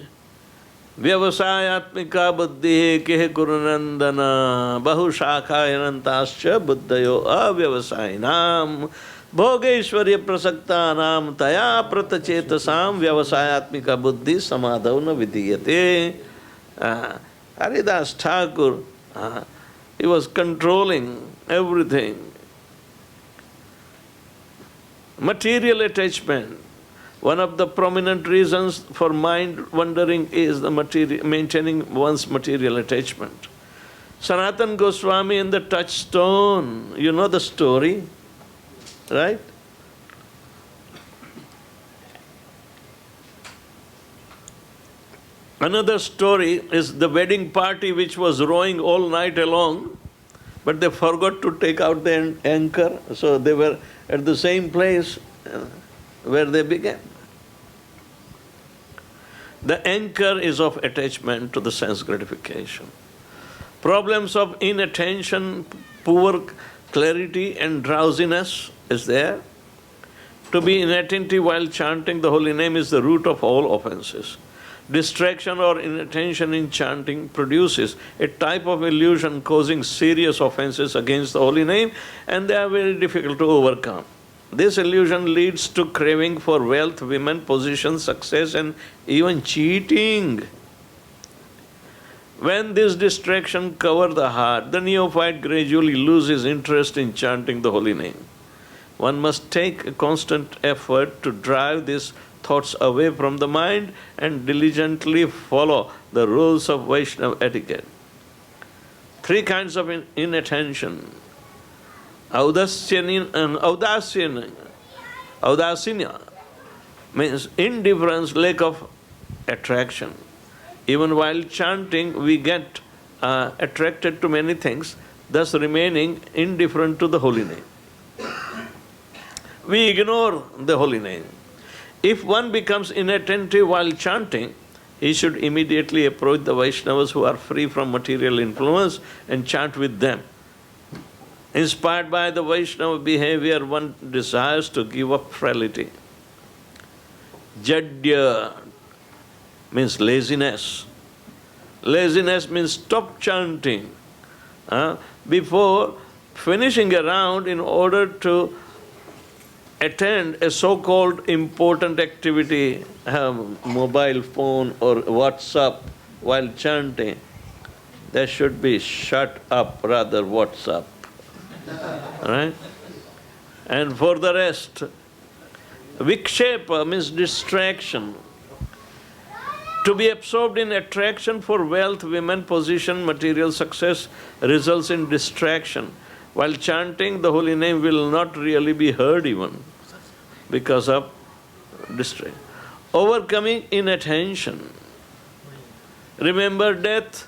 Vyavasayatmika buddhi kehe kurunandana bahushakhayanantascha buddhayo avyavasayinam bhogeshwarya prasaktanam taya pratachetasam vyavasayatmika buddhi samadhavna vidiyate. Haridas Thakur, he was controlling everything. Material attachment. One of the prominent reasons for mind wandering is the maintaining one's material attachment. Sanatana Goswami and the touchstone, you know the story, right? Another story is the wedding party which was rowing all night along, but they forgot to take out the anchor, so they were at the same place where they began. The anchor is of attachment to the sense gratification. Problems of inattention, poor clarity and drowsiness is there. To be inattentive while chanting the holy name is the root of all offenses. Distraction or inattention in chanting produces a type of illusion causing serious offenses against the holy name, and they are very difficult to overcome. This illusion leads to craving for wealth, women, position, success, and even cheating. When this distraction covers the heart, the neophyte gradually loses interest in chanting the holy name. One must take a constant effort to drive these thoughts away from the mind and diligently follow the rules of Vaishnava etiquette. 3 kinds of inattention. Audasya means indifference, lack of attraction. Even while chanting, we get attracted to many things, thus remaining indifferent to the holy name. We ignore the holy name. If one becomes inattentive while chanting, he should immediately approach the Vaishnavas who are free from material influence and chant with them. Inspired by the Vaishnava behavior, one desires to give up frailty. Jadya means laziness. Laziness means stop chanting before finishing a round in order to attend a so-called important activity, mobile phone or WhatsApp while chanting, there should be shut up rather WhatsApp. Right? And for the rest, vikshepa means distraction. To be absorbed in attraction for wealth, women, position, material success results in distraction. While chanting the holy name will not really be heard even because of distraction. Overcoming inattention. Remember death?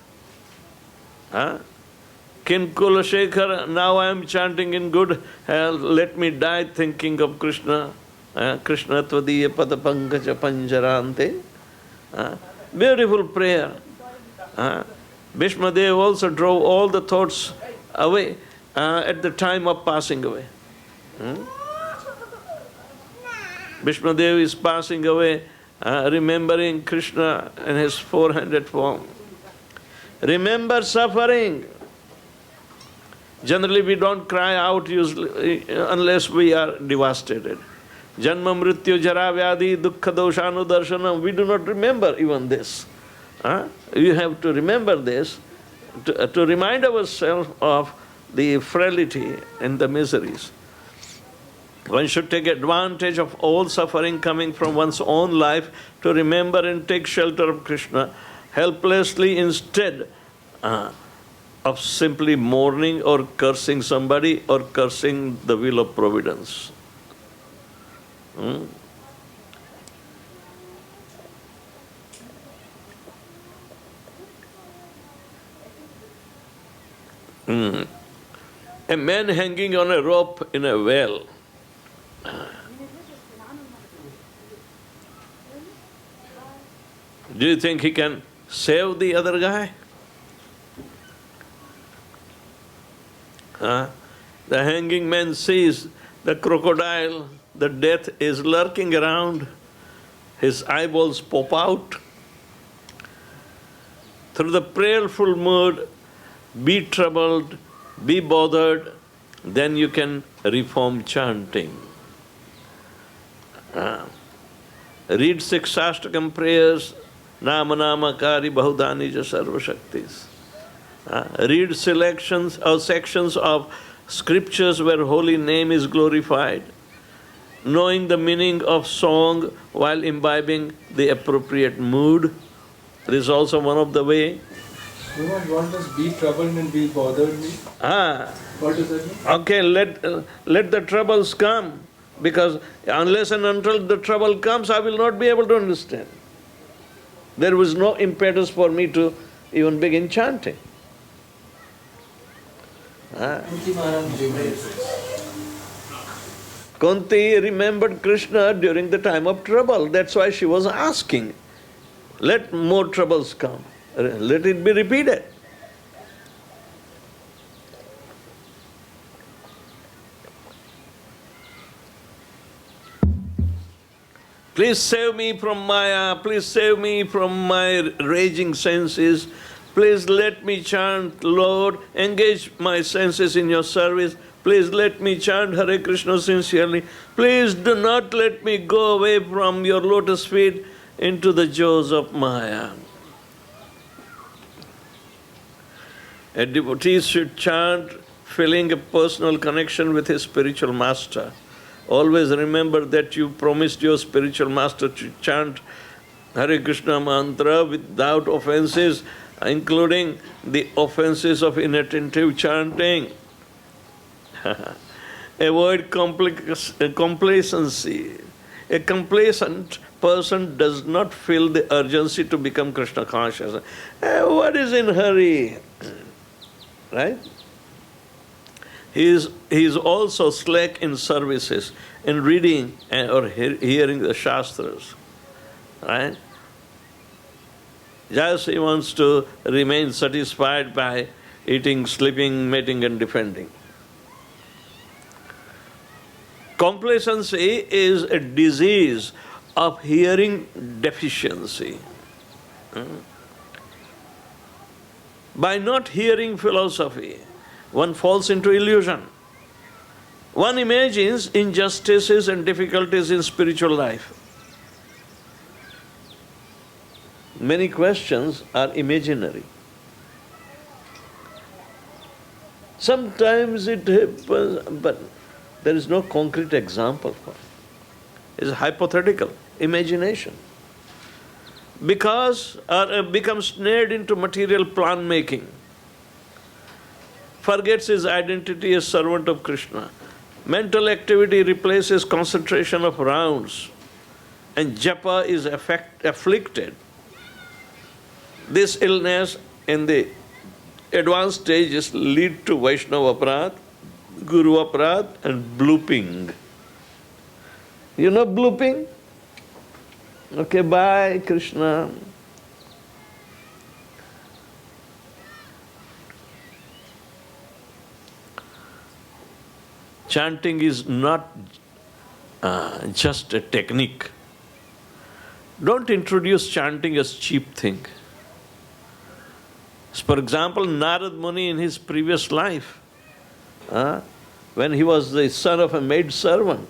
Kinkula Shekhar, now I am chanting in good health, let me die thinking of Krishna. Krishna tvadiya padapankaja panjarante. Beautiful prayer. Bhishmadev also drove all the thoughts away at the time of passing away. Bhishmadev is passing away, remembering Krishna in his 400 form. Remember suffering. Generally we don't cry out usually, unless we are devastated. Janma mrityu jara vyadi dukkha doshanu darshanam. We do not remember even this. You have to remember this to remind ourselves of the frailty and the miseries. One should take advantage of all suffering coming from one's own life to remember and take shelter of Krishna helplessly instead of simply mourning or cursing somebody or cursing the will of providence. A man hanging on a rope in a well. Do you think he can save the other guy? The hanging man sees the crocodile, the death is lurking around, his eyeballs pop out. Through the prayerful mood, be troubled, be bothered, then you can reform chanting. Read 6 Ashtakam prayers, Nama Nama Kari Bahudani Ja Sarva Shaktis. Read selections or sections of scriptures where holy name is glorified. Knowing the meaning of song while imbibing the appropriate mood. This is also one of the way. What does be troubled and be bothered mean? What does that mean? Okay, let the troubles come. Because unless and until the trouble comes, I will not be able to understand. There was no impetus for me to even begin chanting. Kunti remembered Krishna during the time of trouble. That's why she was asking, let more troubles come. Let it be repeated. Please save me from Maya. Please save me from my raging senses. Please let me chant, Lord, engage my senses in your service. Please let me chant Hare Krishna sincerely. Please do not let me go away from your lotus feet into the jaws of Maya. A devotee should chant feeling a personal connection with his spiritual master. Always remember that you promised your spiritual master to chant Hare Krishna mantra without offenses, including the offenses of inattentive chanting. Avoid complacency. A complacent person does not feel the urgency to become Krishna conscious. What is in hurry? Right? He is also slack in services, in reading or hearing the Shastras. Right? Just he wants to remain satisfied by eating, sleeping, mating and defending. Complacency is a disease of hearing deficiency. By not hearing philosophy, one falls into illusion. One imagines injustices and difficulties in spiritual life. Many questions are imaginary. Sometimes it happens, but there is no concrete example for it. It's hypothetical, imagination. Because becomes snared into material plan making, forgets his identity as servant of Krishna. Mental activity replaces concentration of rounds, and japa is afflicted. This illness in the advanced stages lead to Vaishnava aparad, Guru aparad, and blooping. You know blooping? Okay, bye, Krishna. Chanting is not just a technique. Don't introduce chanting as cheap thing. For example, Narad Muni in his previous life, when he was the son of a maid servant,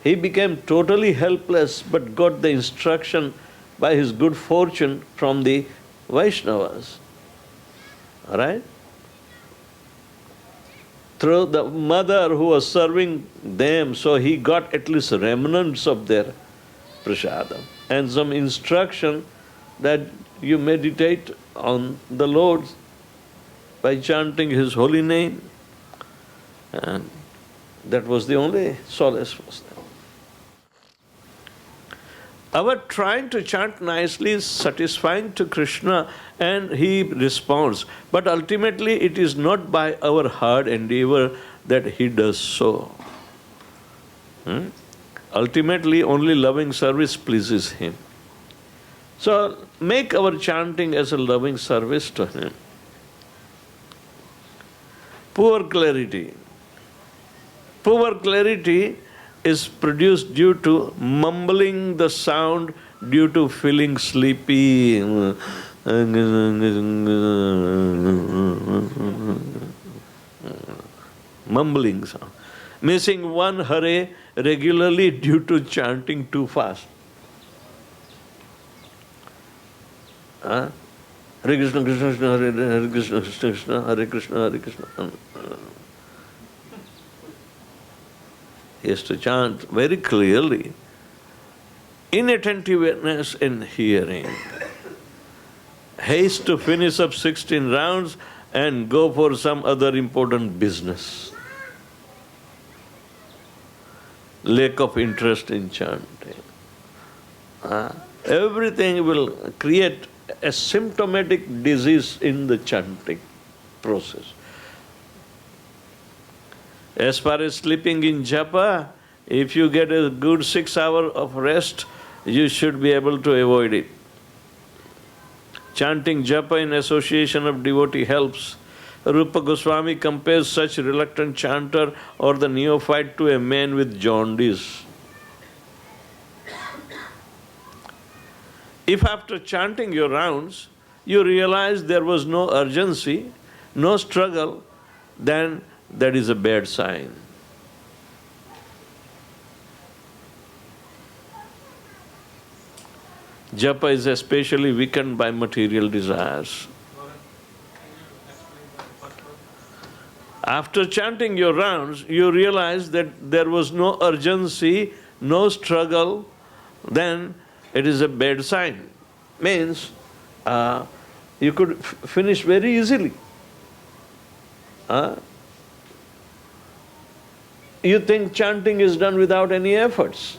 he became totally helpless but got the instruction by his good fortune from the Vaishnavas. Alright? Through the mother who was serving them, so he got at least remnants of their prasadam and some instruction that you meditate on the Lord by chanting His holy name. And that was the only solace for them. Our trying to chant nicely is satisfying to Krishna and He responds. But ultimately it is not by our hard endeavor that He does so. Ultimately only loving service pleases Him. So make our chanting as a loving service to Him. Poor clarity. Poor clarity is produced due to mumbling the sound, due to feeling sleepy. Mumbling sound. Missing one Hare regularly due to chanting too fast. Hare Krishna, Krishna Krishna, Hare Krishna, Krishna Krishna, Hare Krishna, Hare Krishna. He has to chant very clearly. Inattentiveness in hearing. Haste to finish up 16 rounds and go for some other important business. Lack of interest in chanting. Everything will create a symptomatic disease in the chanting process. As far as sleeping in japa, if you get a good 6 hours of rest, you should be able to avoid it. Chanting japa in association of devotee helps. Rupa Goswami compares such reluctant chanter or the neophyte to a man with jaundice. If after chanting your rounds, you realize there was no urgency, no struggle, then that is a bad sign. Japa is especially weakened by material desires. After chanting your rounds, you realize that there was no urgency, no struggle, then it is a bad sign. Means you could finish very easily. You think chanting is done without any efforts.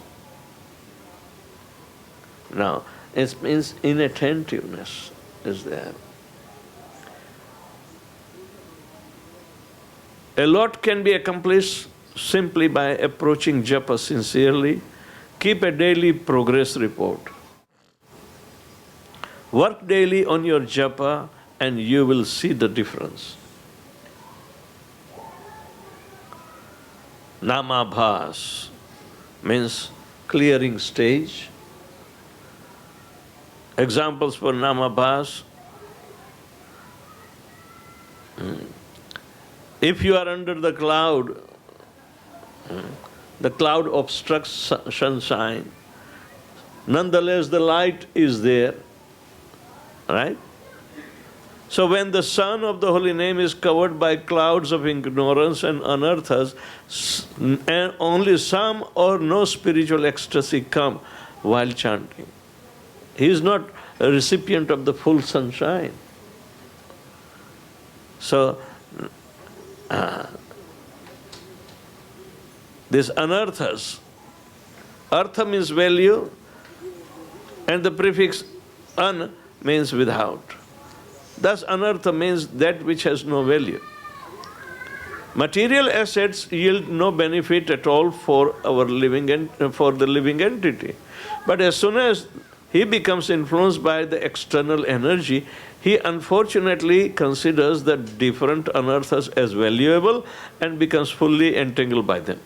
No, it means inattentiveness is there. A lot can be accomplished simply by approaching japa sincerely. Keep a daily progress report. Work daily on your japa and you will see the difference. Namabhas means clearing stage. Examples for namabhas. If you are under the cloud The cloud obstructs sunshine. Nonetheless, the light is there. Right? So when the sun of the holy name is covered by clouds of ignorance and unearthas, and only some or no spiritual ecstasy come while chanting. He is not a recipient of the full sunshine. So, this unearthas, artha means value, and the prefix an means without. Thus, anartha means that which has no value. Material assets yield no benefit at all for our for the living entity. But as soon as he becomes influenced by the external energy, he unfortunately considers the different anarthas as valuable and becomes fully entangled by them.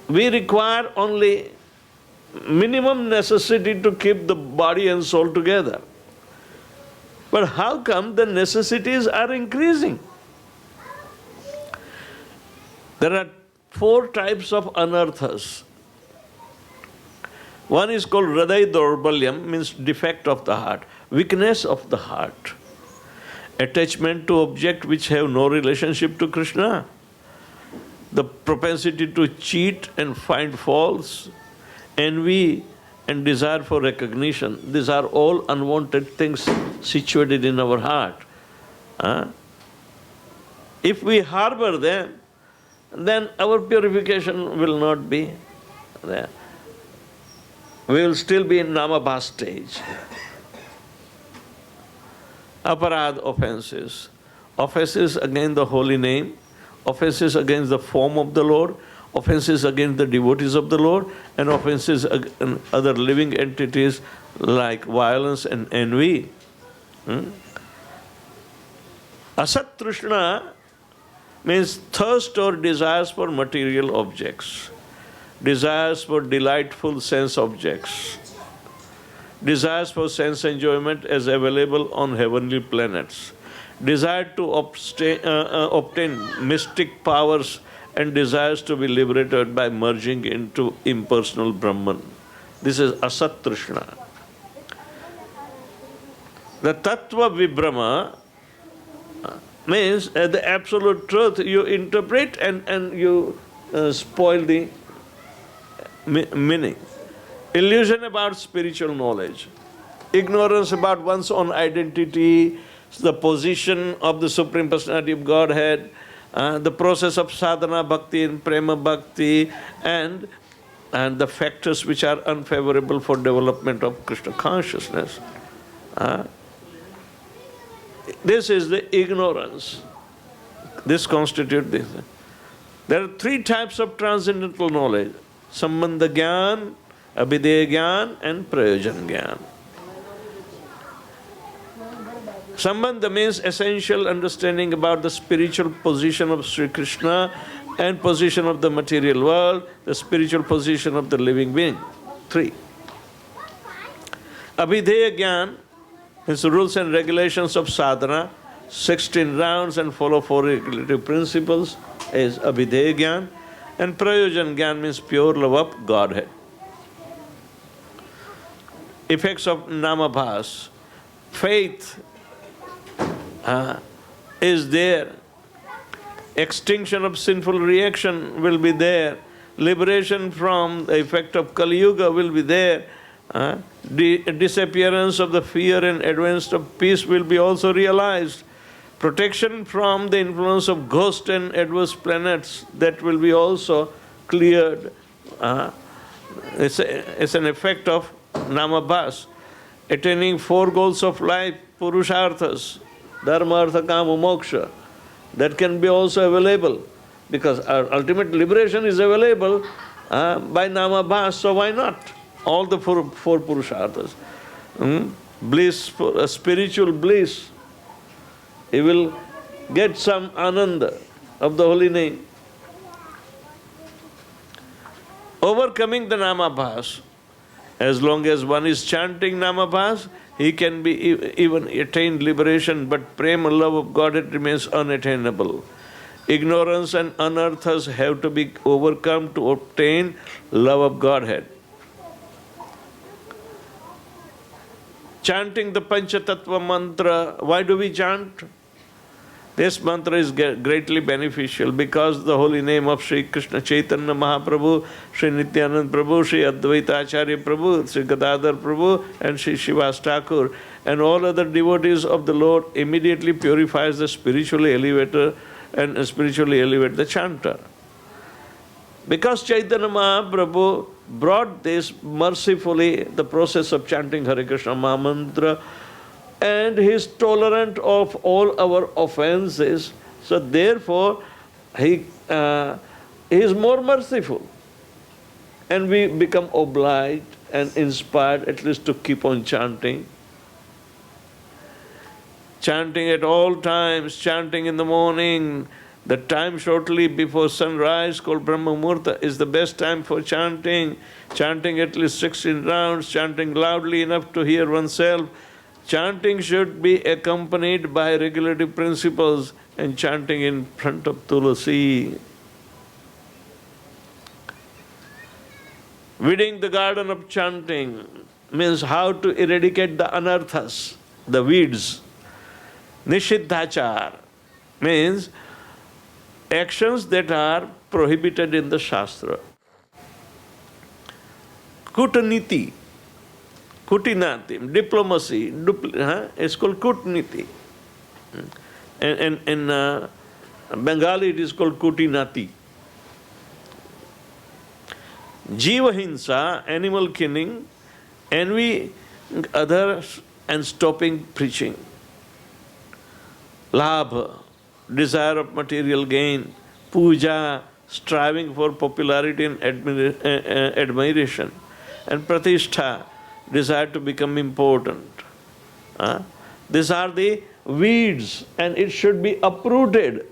We require only minimum necessity to keep the body and soul together. But how come the necessities are increasing? There are 4 types of anarthas. One is called Hriday Dorbalyam, means defect of the heart, weakness of the heart, attachment to objects which have no relationship to Krishna, the propensity to cheat and find faults, envy and desire for recognition. These are all unwanted things situated in our heart. If we harbor them, then our purification will not be there. We will still be in Namabhas stage. Aparad offenses. Offenses against the holy name, offenses against the form of the Lord, offenses against the devotees of the Lord, and offenses against other living entities like violence and envy. Asat Trishna means thirst or desires for material objects, desires for delightful sense objects, desires for sense enjoyment as available on heavenly planets, desire to obtain mystic powers, and desires to be liberated by merging into impersonal Brahman. This is Asat Trishna. The Tattva Vibhrama means the absolute truth you interpret and you spoil the meaning. Illusion about spiritual knowledge, ignorance about one's own identity, the position of the Supreme Personality of Godhead, the process of sadhana bhakti and prema bhakti, and the factors which are unfavorable for development of Krishna consciousness. This is the ignorance. This constitutes this. There are 3 types of transcendental knowledge: Sambandha Gyan, Abhideya Gyan, and Prayojan Gyan. Sambandha means essential understanding about the spiritual position of Sri Krishna and position of the material world, the spiritual position of the living being. 3. Abhideya Gyan is the rules and regulations of sadhana, 16 rounds and follow 4 regulative principles is Abhideya Gyan. And Prayojan Gyan means pure love of Godhead. Effects of Namabhas. Faith is there. Extinction of sinful reaction will be there. Liberation from the effect of Kali Yuga will be there. Disappearance of the fear and advance of peace will be also realized. Protection from the influence of ghost and adverse planets, that will be also cleared. It's an effect of Namabhas. Attaining 4 goals of life, Purusharthas, Dharma, Artha, Kama, Moksha, that can be also available, because our ultimate liberation is available by Namabhas, so why not? All the 4 Purusharthas. Bliss, spiritual bliss. He will get some ananda of the holy name. Overcoming the Namabhas As long as one is chanting Namabhas, he can be even attain liberation, but prema, love of Godhead, remains unattainable. Ignorance and unearthas have to be overcome to obtain love of Godhead. Chanting the Panchatattva mantra, why do we chant? This mantra is greatly beneficial because the holy name of Sri Krishna Chaitanya Mahaprabhu, Sri Nityananda Prabhu, Sri Vedavyasapriya Prabhu, Sri Gadadhar Prabhu, and Sri Shivas Thakur, and all other devotees of the Lord immediately purifies the spiritually elevator and spiritually elevate the chanter. Because Chaitanya Mahaprabhu brought this mercifully, the process of chanting Hare Krishna Mahamantra, and he is tolerant of all our offenses, so therefore he is more merciful. And we become obliged and inspired at least to keep on chanting. Chanting at all times, chanting in the morning, the time shortly before sunrise called Brahma Muhurta is the best time for chanting. Chanting at least 16 rounds, chanting loudly enough to hear oneself. Chanting should be accompanied by regulative principles and chanting in front of Tulasi. Weeding the garden of chanting means how to eradicate the anarthas, the weeds. Nishiddhachar means actions that are prohibited in the Shastra. Kutaniti, Kutinati, diplomacy, it's called Kutniti. And in Bengali it is called Kutinati. Jiva Hinsa, animal killing, envy others and stopping preaching. Labha, desire of material gain. Puja, striving for popularity and admiration. And Pratishtha, desire to become important. These are the weeds and it should be uprooted.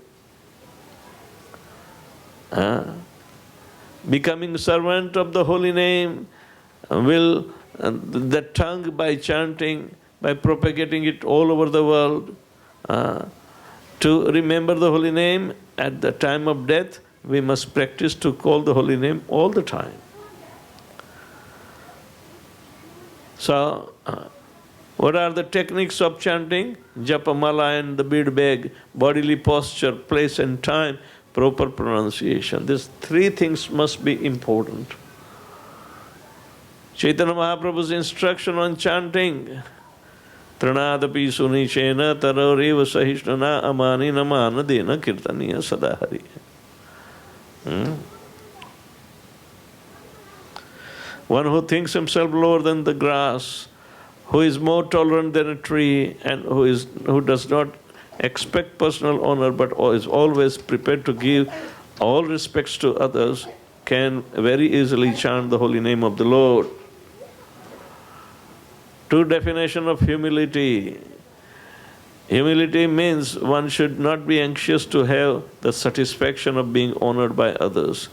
Becoming servant of the holy name will, the tongue by chanting, by propagating it all over the world, to remember the holy name at the time of death, we must practice to call the holy name all the time. So, what are the techniques of chanting? Japamala and the bead bag, bodily posture, place and time, proper pronunciation. These three things must be important. Chaitanya Mahaprabhu's instruction on chanting, Tranadapi Sunichena Taroreva Sahishnana Amani Namana Dena Kirtaniya Sadahari. One who thinks himself lower than the grass, who is more tolerant than a tree, and who does not expect personal honor but is always prepared to give all respects to others, can very easily chant the holy name of the Lord. Two definitions of humility. Humility means one should not be anxious to have the satisfaction of being honored by others.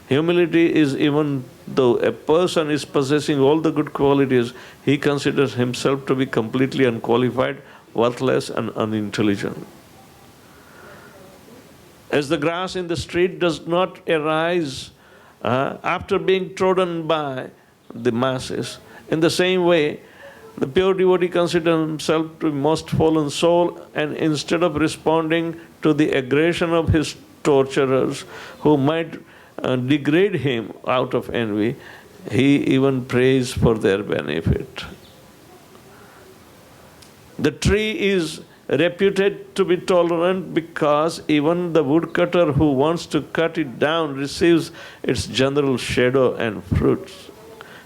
Humility is even though a person is possessing all the good qualities, he considers himself to be completely unqualified, worthless and unintelligent. As the grass in the street does not arise after being trodden by the masses, in the same way, the pure devotee considers himself to be most fallen soul, and instead of responding to the aggression of his torturers who might degrade him out of envy, he even prays for their benefit. The tree is reputed to be tolerant because even the woodcutter who wants to cut it down receives its general shadow and fruits.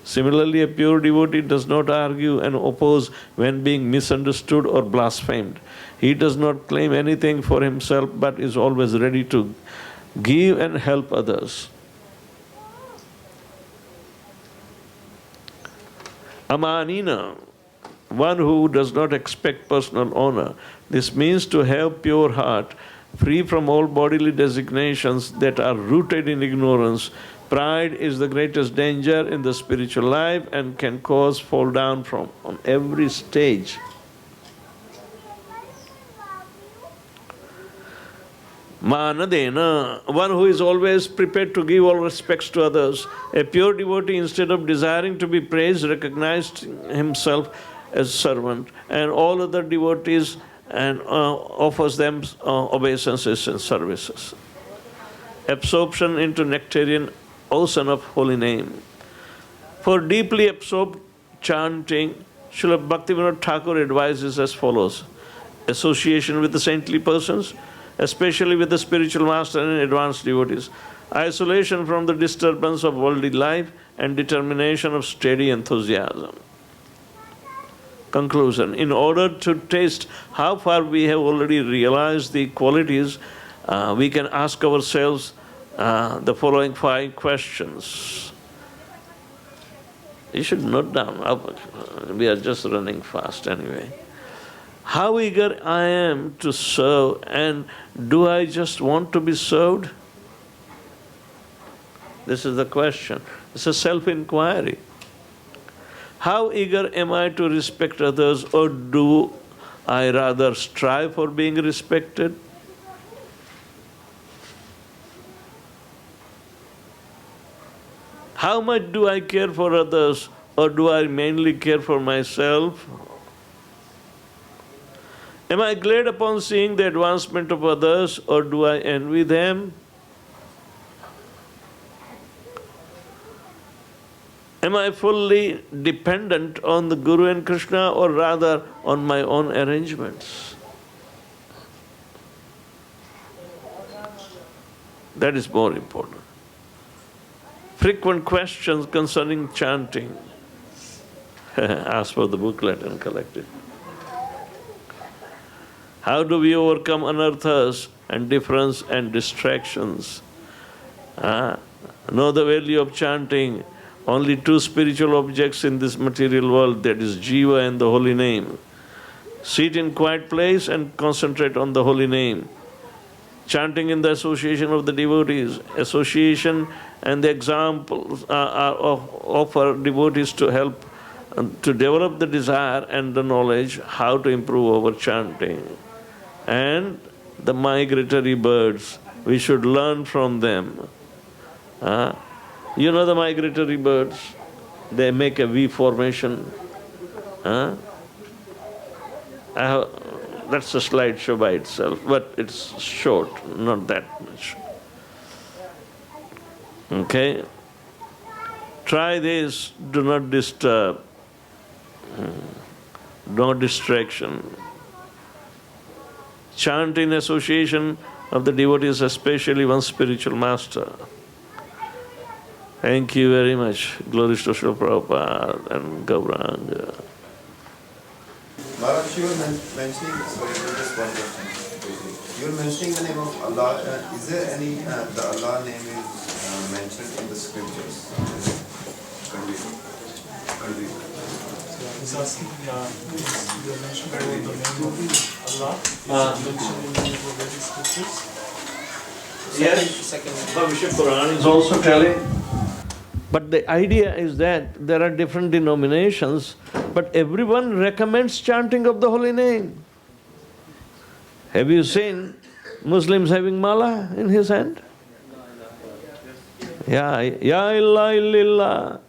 Similarly, a pure devotee does not argue and oppose when being misunderstood or blasphemed. He does not claim anything for himself but is always ready to give and help others. Amanina, one who does not expect personal honor. This means to have pure heart, free from all bodily designations that are rooted in ignorance. Pride is the greatest danger in the spiritual life and can cause fall down from on every stage. Manadena, one who is always prepared to give all respects to others. A pure devotee, instead of desiring to be praised, recognized himself as servant and all other devotees and offers them obeisances and services. Absorption into nectarian ocean of holy name. For deeply absorbed chanting, Srila Bhaktivedanta Thakur advises as follows: association with the saintly persons, especially with the spiritual master and advanced devotees, isolation from the disturbance of worldly life, and determination of steady enthusiasm. Conclusion. In order to taste how far we have already realized the qualities, we can ask ourselves the following 5 questions. You should note down. We are just running fast anyway. How eager I am to serve, and do I just want to be served? This is the question. It's a self-inquiry. How eager am I to respect others, or do I rather strive for being respected? How much do I care for others, or do I mainly care for myself? Am I glad upon seeing the advancement of others, or do I envy them? Am I fully dependent on the Guru and Krishna, or rather on my own arrangements? That is more important. Frequent questions concerning chanting. Ask for the booklet and collect it. How do we overcome anarthas and difference and distractions? Know the value of chanting. Only 2 spiritual objects in this material world, that is Jiva and the holy name. Sit in quiet place and concentrate on the holy name. Chanting in the association of the devotees. Association and the examples offer devotees to help to develop the desire and the knowledge how to improve our chanting. And the migratory birds, we should learn from them. You know the migratory birds? They make a V formation. That's a slideshow by itself, but it's short, not that much. Okay? Try this, do not disturb. No distraction. Chant in association of the devotees, especially one spiritual master. Thank you very much. Glories to Srila Prabhupada and Gauranga. Maharaj, you were mentioning, sorry, just one question. You were mentioning the name of Allah. Is there any, the Allah name is mentioned in the scriptures? He's asking, you mentioned about the name of Allah. Is it mentioned in the various scriptures? Yes, Bhagavad Puran is also telling. But the idea is that there are different denominations, but everyone recommends chanting of the holy name. Have you seen Muslims having mala in his hand? Ya illah illillah.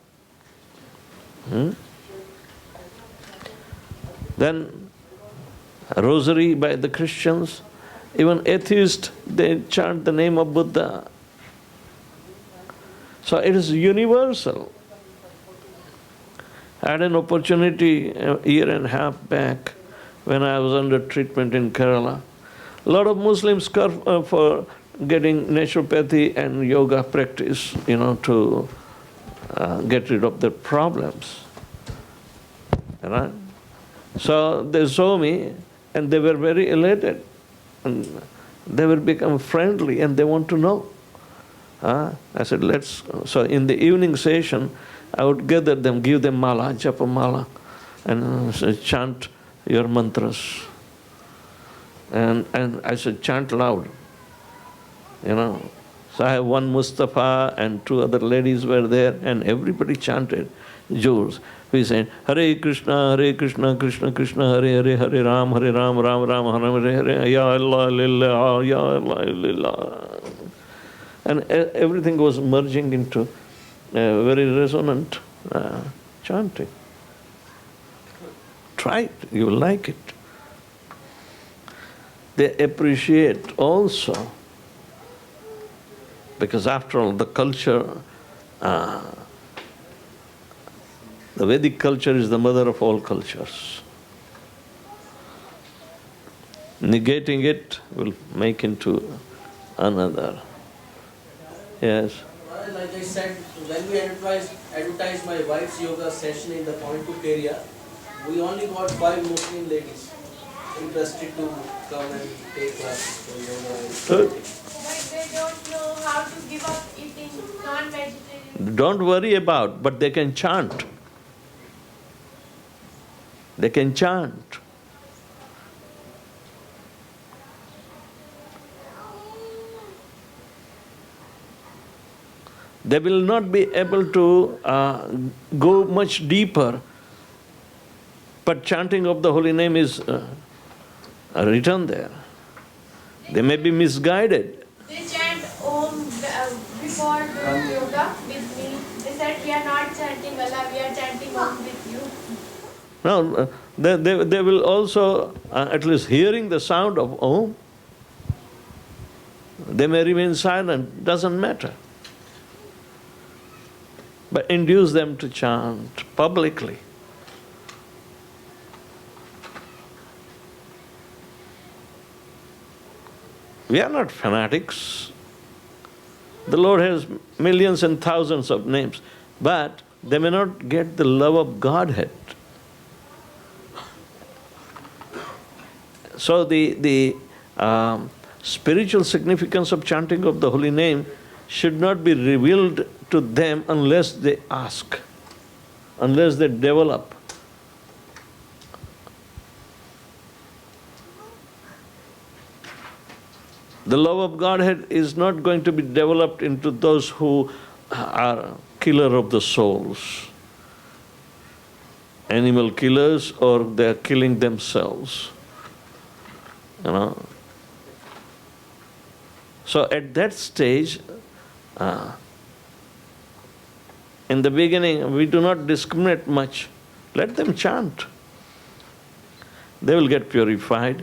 Then rosary by the Christians. Even atheists, they chant the name of Buddha. So it is universal. I had an opportunity a year and a half back when I was under treatment in Kerala. A lot of Muslims come for getting naturopathy and yoga practice, to get rid of their problems. Right? So they saw me and they were very elated. And they will become friendly and they want to know. I said, so in the evening session, I would gather them, give them mala, japa mala, and chant your mantras. And I said, chant loud. So I have one Mustafa and two other ladies were there, and everybody chanted. Jews. We said, Hare Krishna, Krishna Krishna, Hare Hare, Hare Ram, Ram Ram, Hare Hare, Ya Allah, Lillah, Ya Allah, Lillah. And everything was merging into a very resonant chanting. Try it, you will like it. They appreciate also, because after all, the culture, the Vedic culture is the mother of all cultures. Negating it will make into another. Yes. Like I said, when we advertised my wife's yoga session in the Point area, we only got 5 Muslim ladies interested to come and take classes for yoga. Good. But they don't know how to give up eating non-vegetarian. Don't worry about, but they can chant. They can chant. They will not be able to go much deeper, but chanting of the holy name is written there. They may be misguided. They chant Om before doing yoga with me. They said, we are not chanting Allah, we are chanting Om with you. No, they will also, at least hearing the sound of Om, they may remain silent, doesn't matter. But induce them to chant publicly. We are not fanatics. The Lord has millions and thousands of names, but they may not get the love of Godhead. So the spiritual significance of chanting of the holy name should not be revealed to them unless they ask, unless they develop. The love of Godhead is not going to be developed into those who are killer of the souls, animal killers, or they are killing themselves. So at that stage, in the beginning, we do not discriminate much. Let them chant. They will get purified.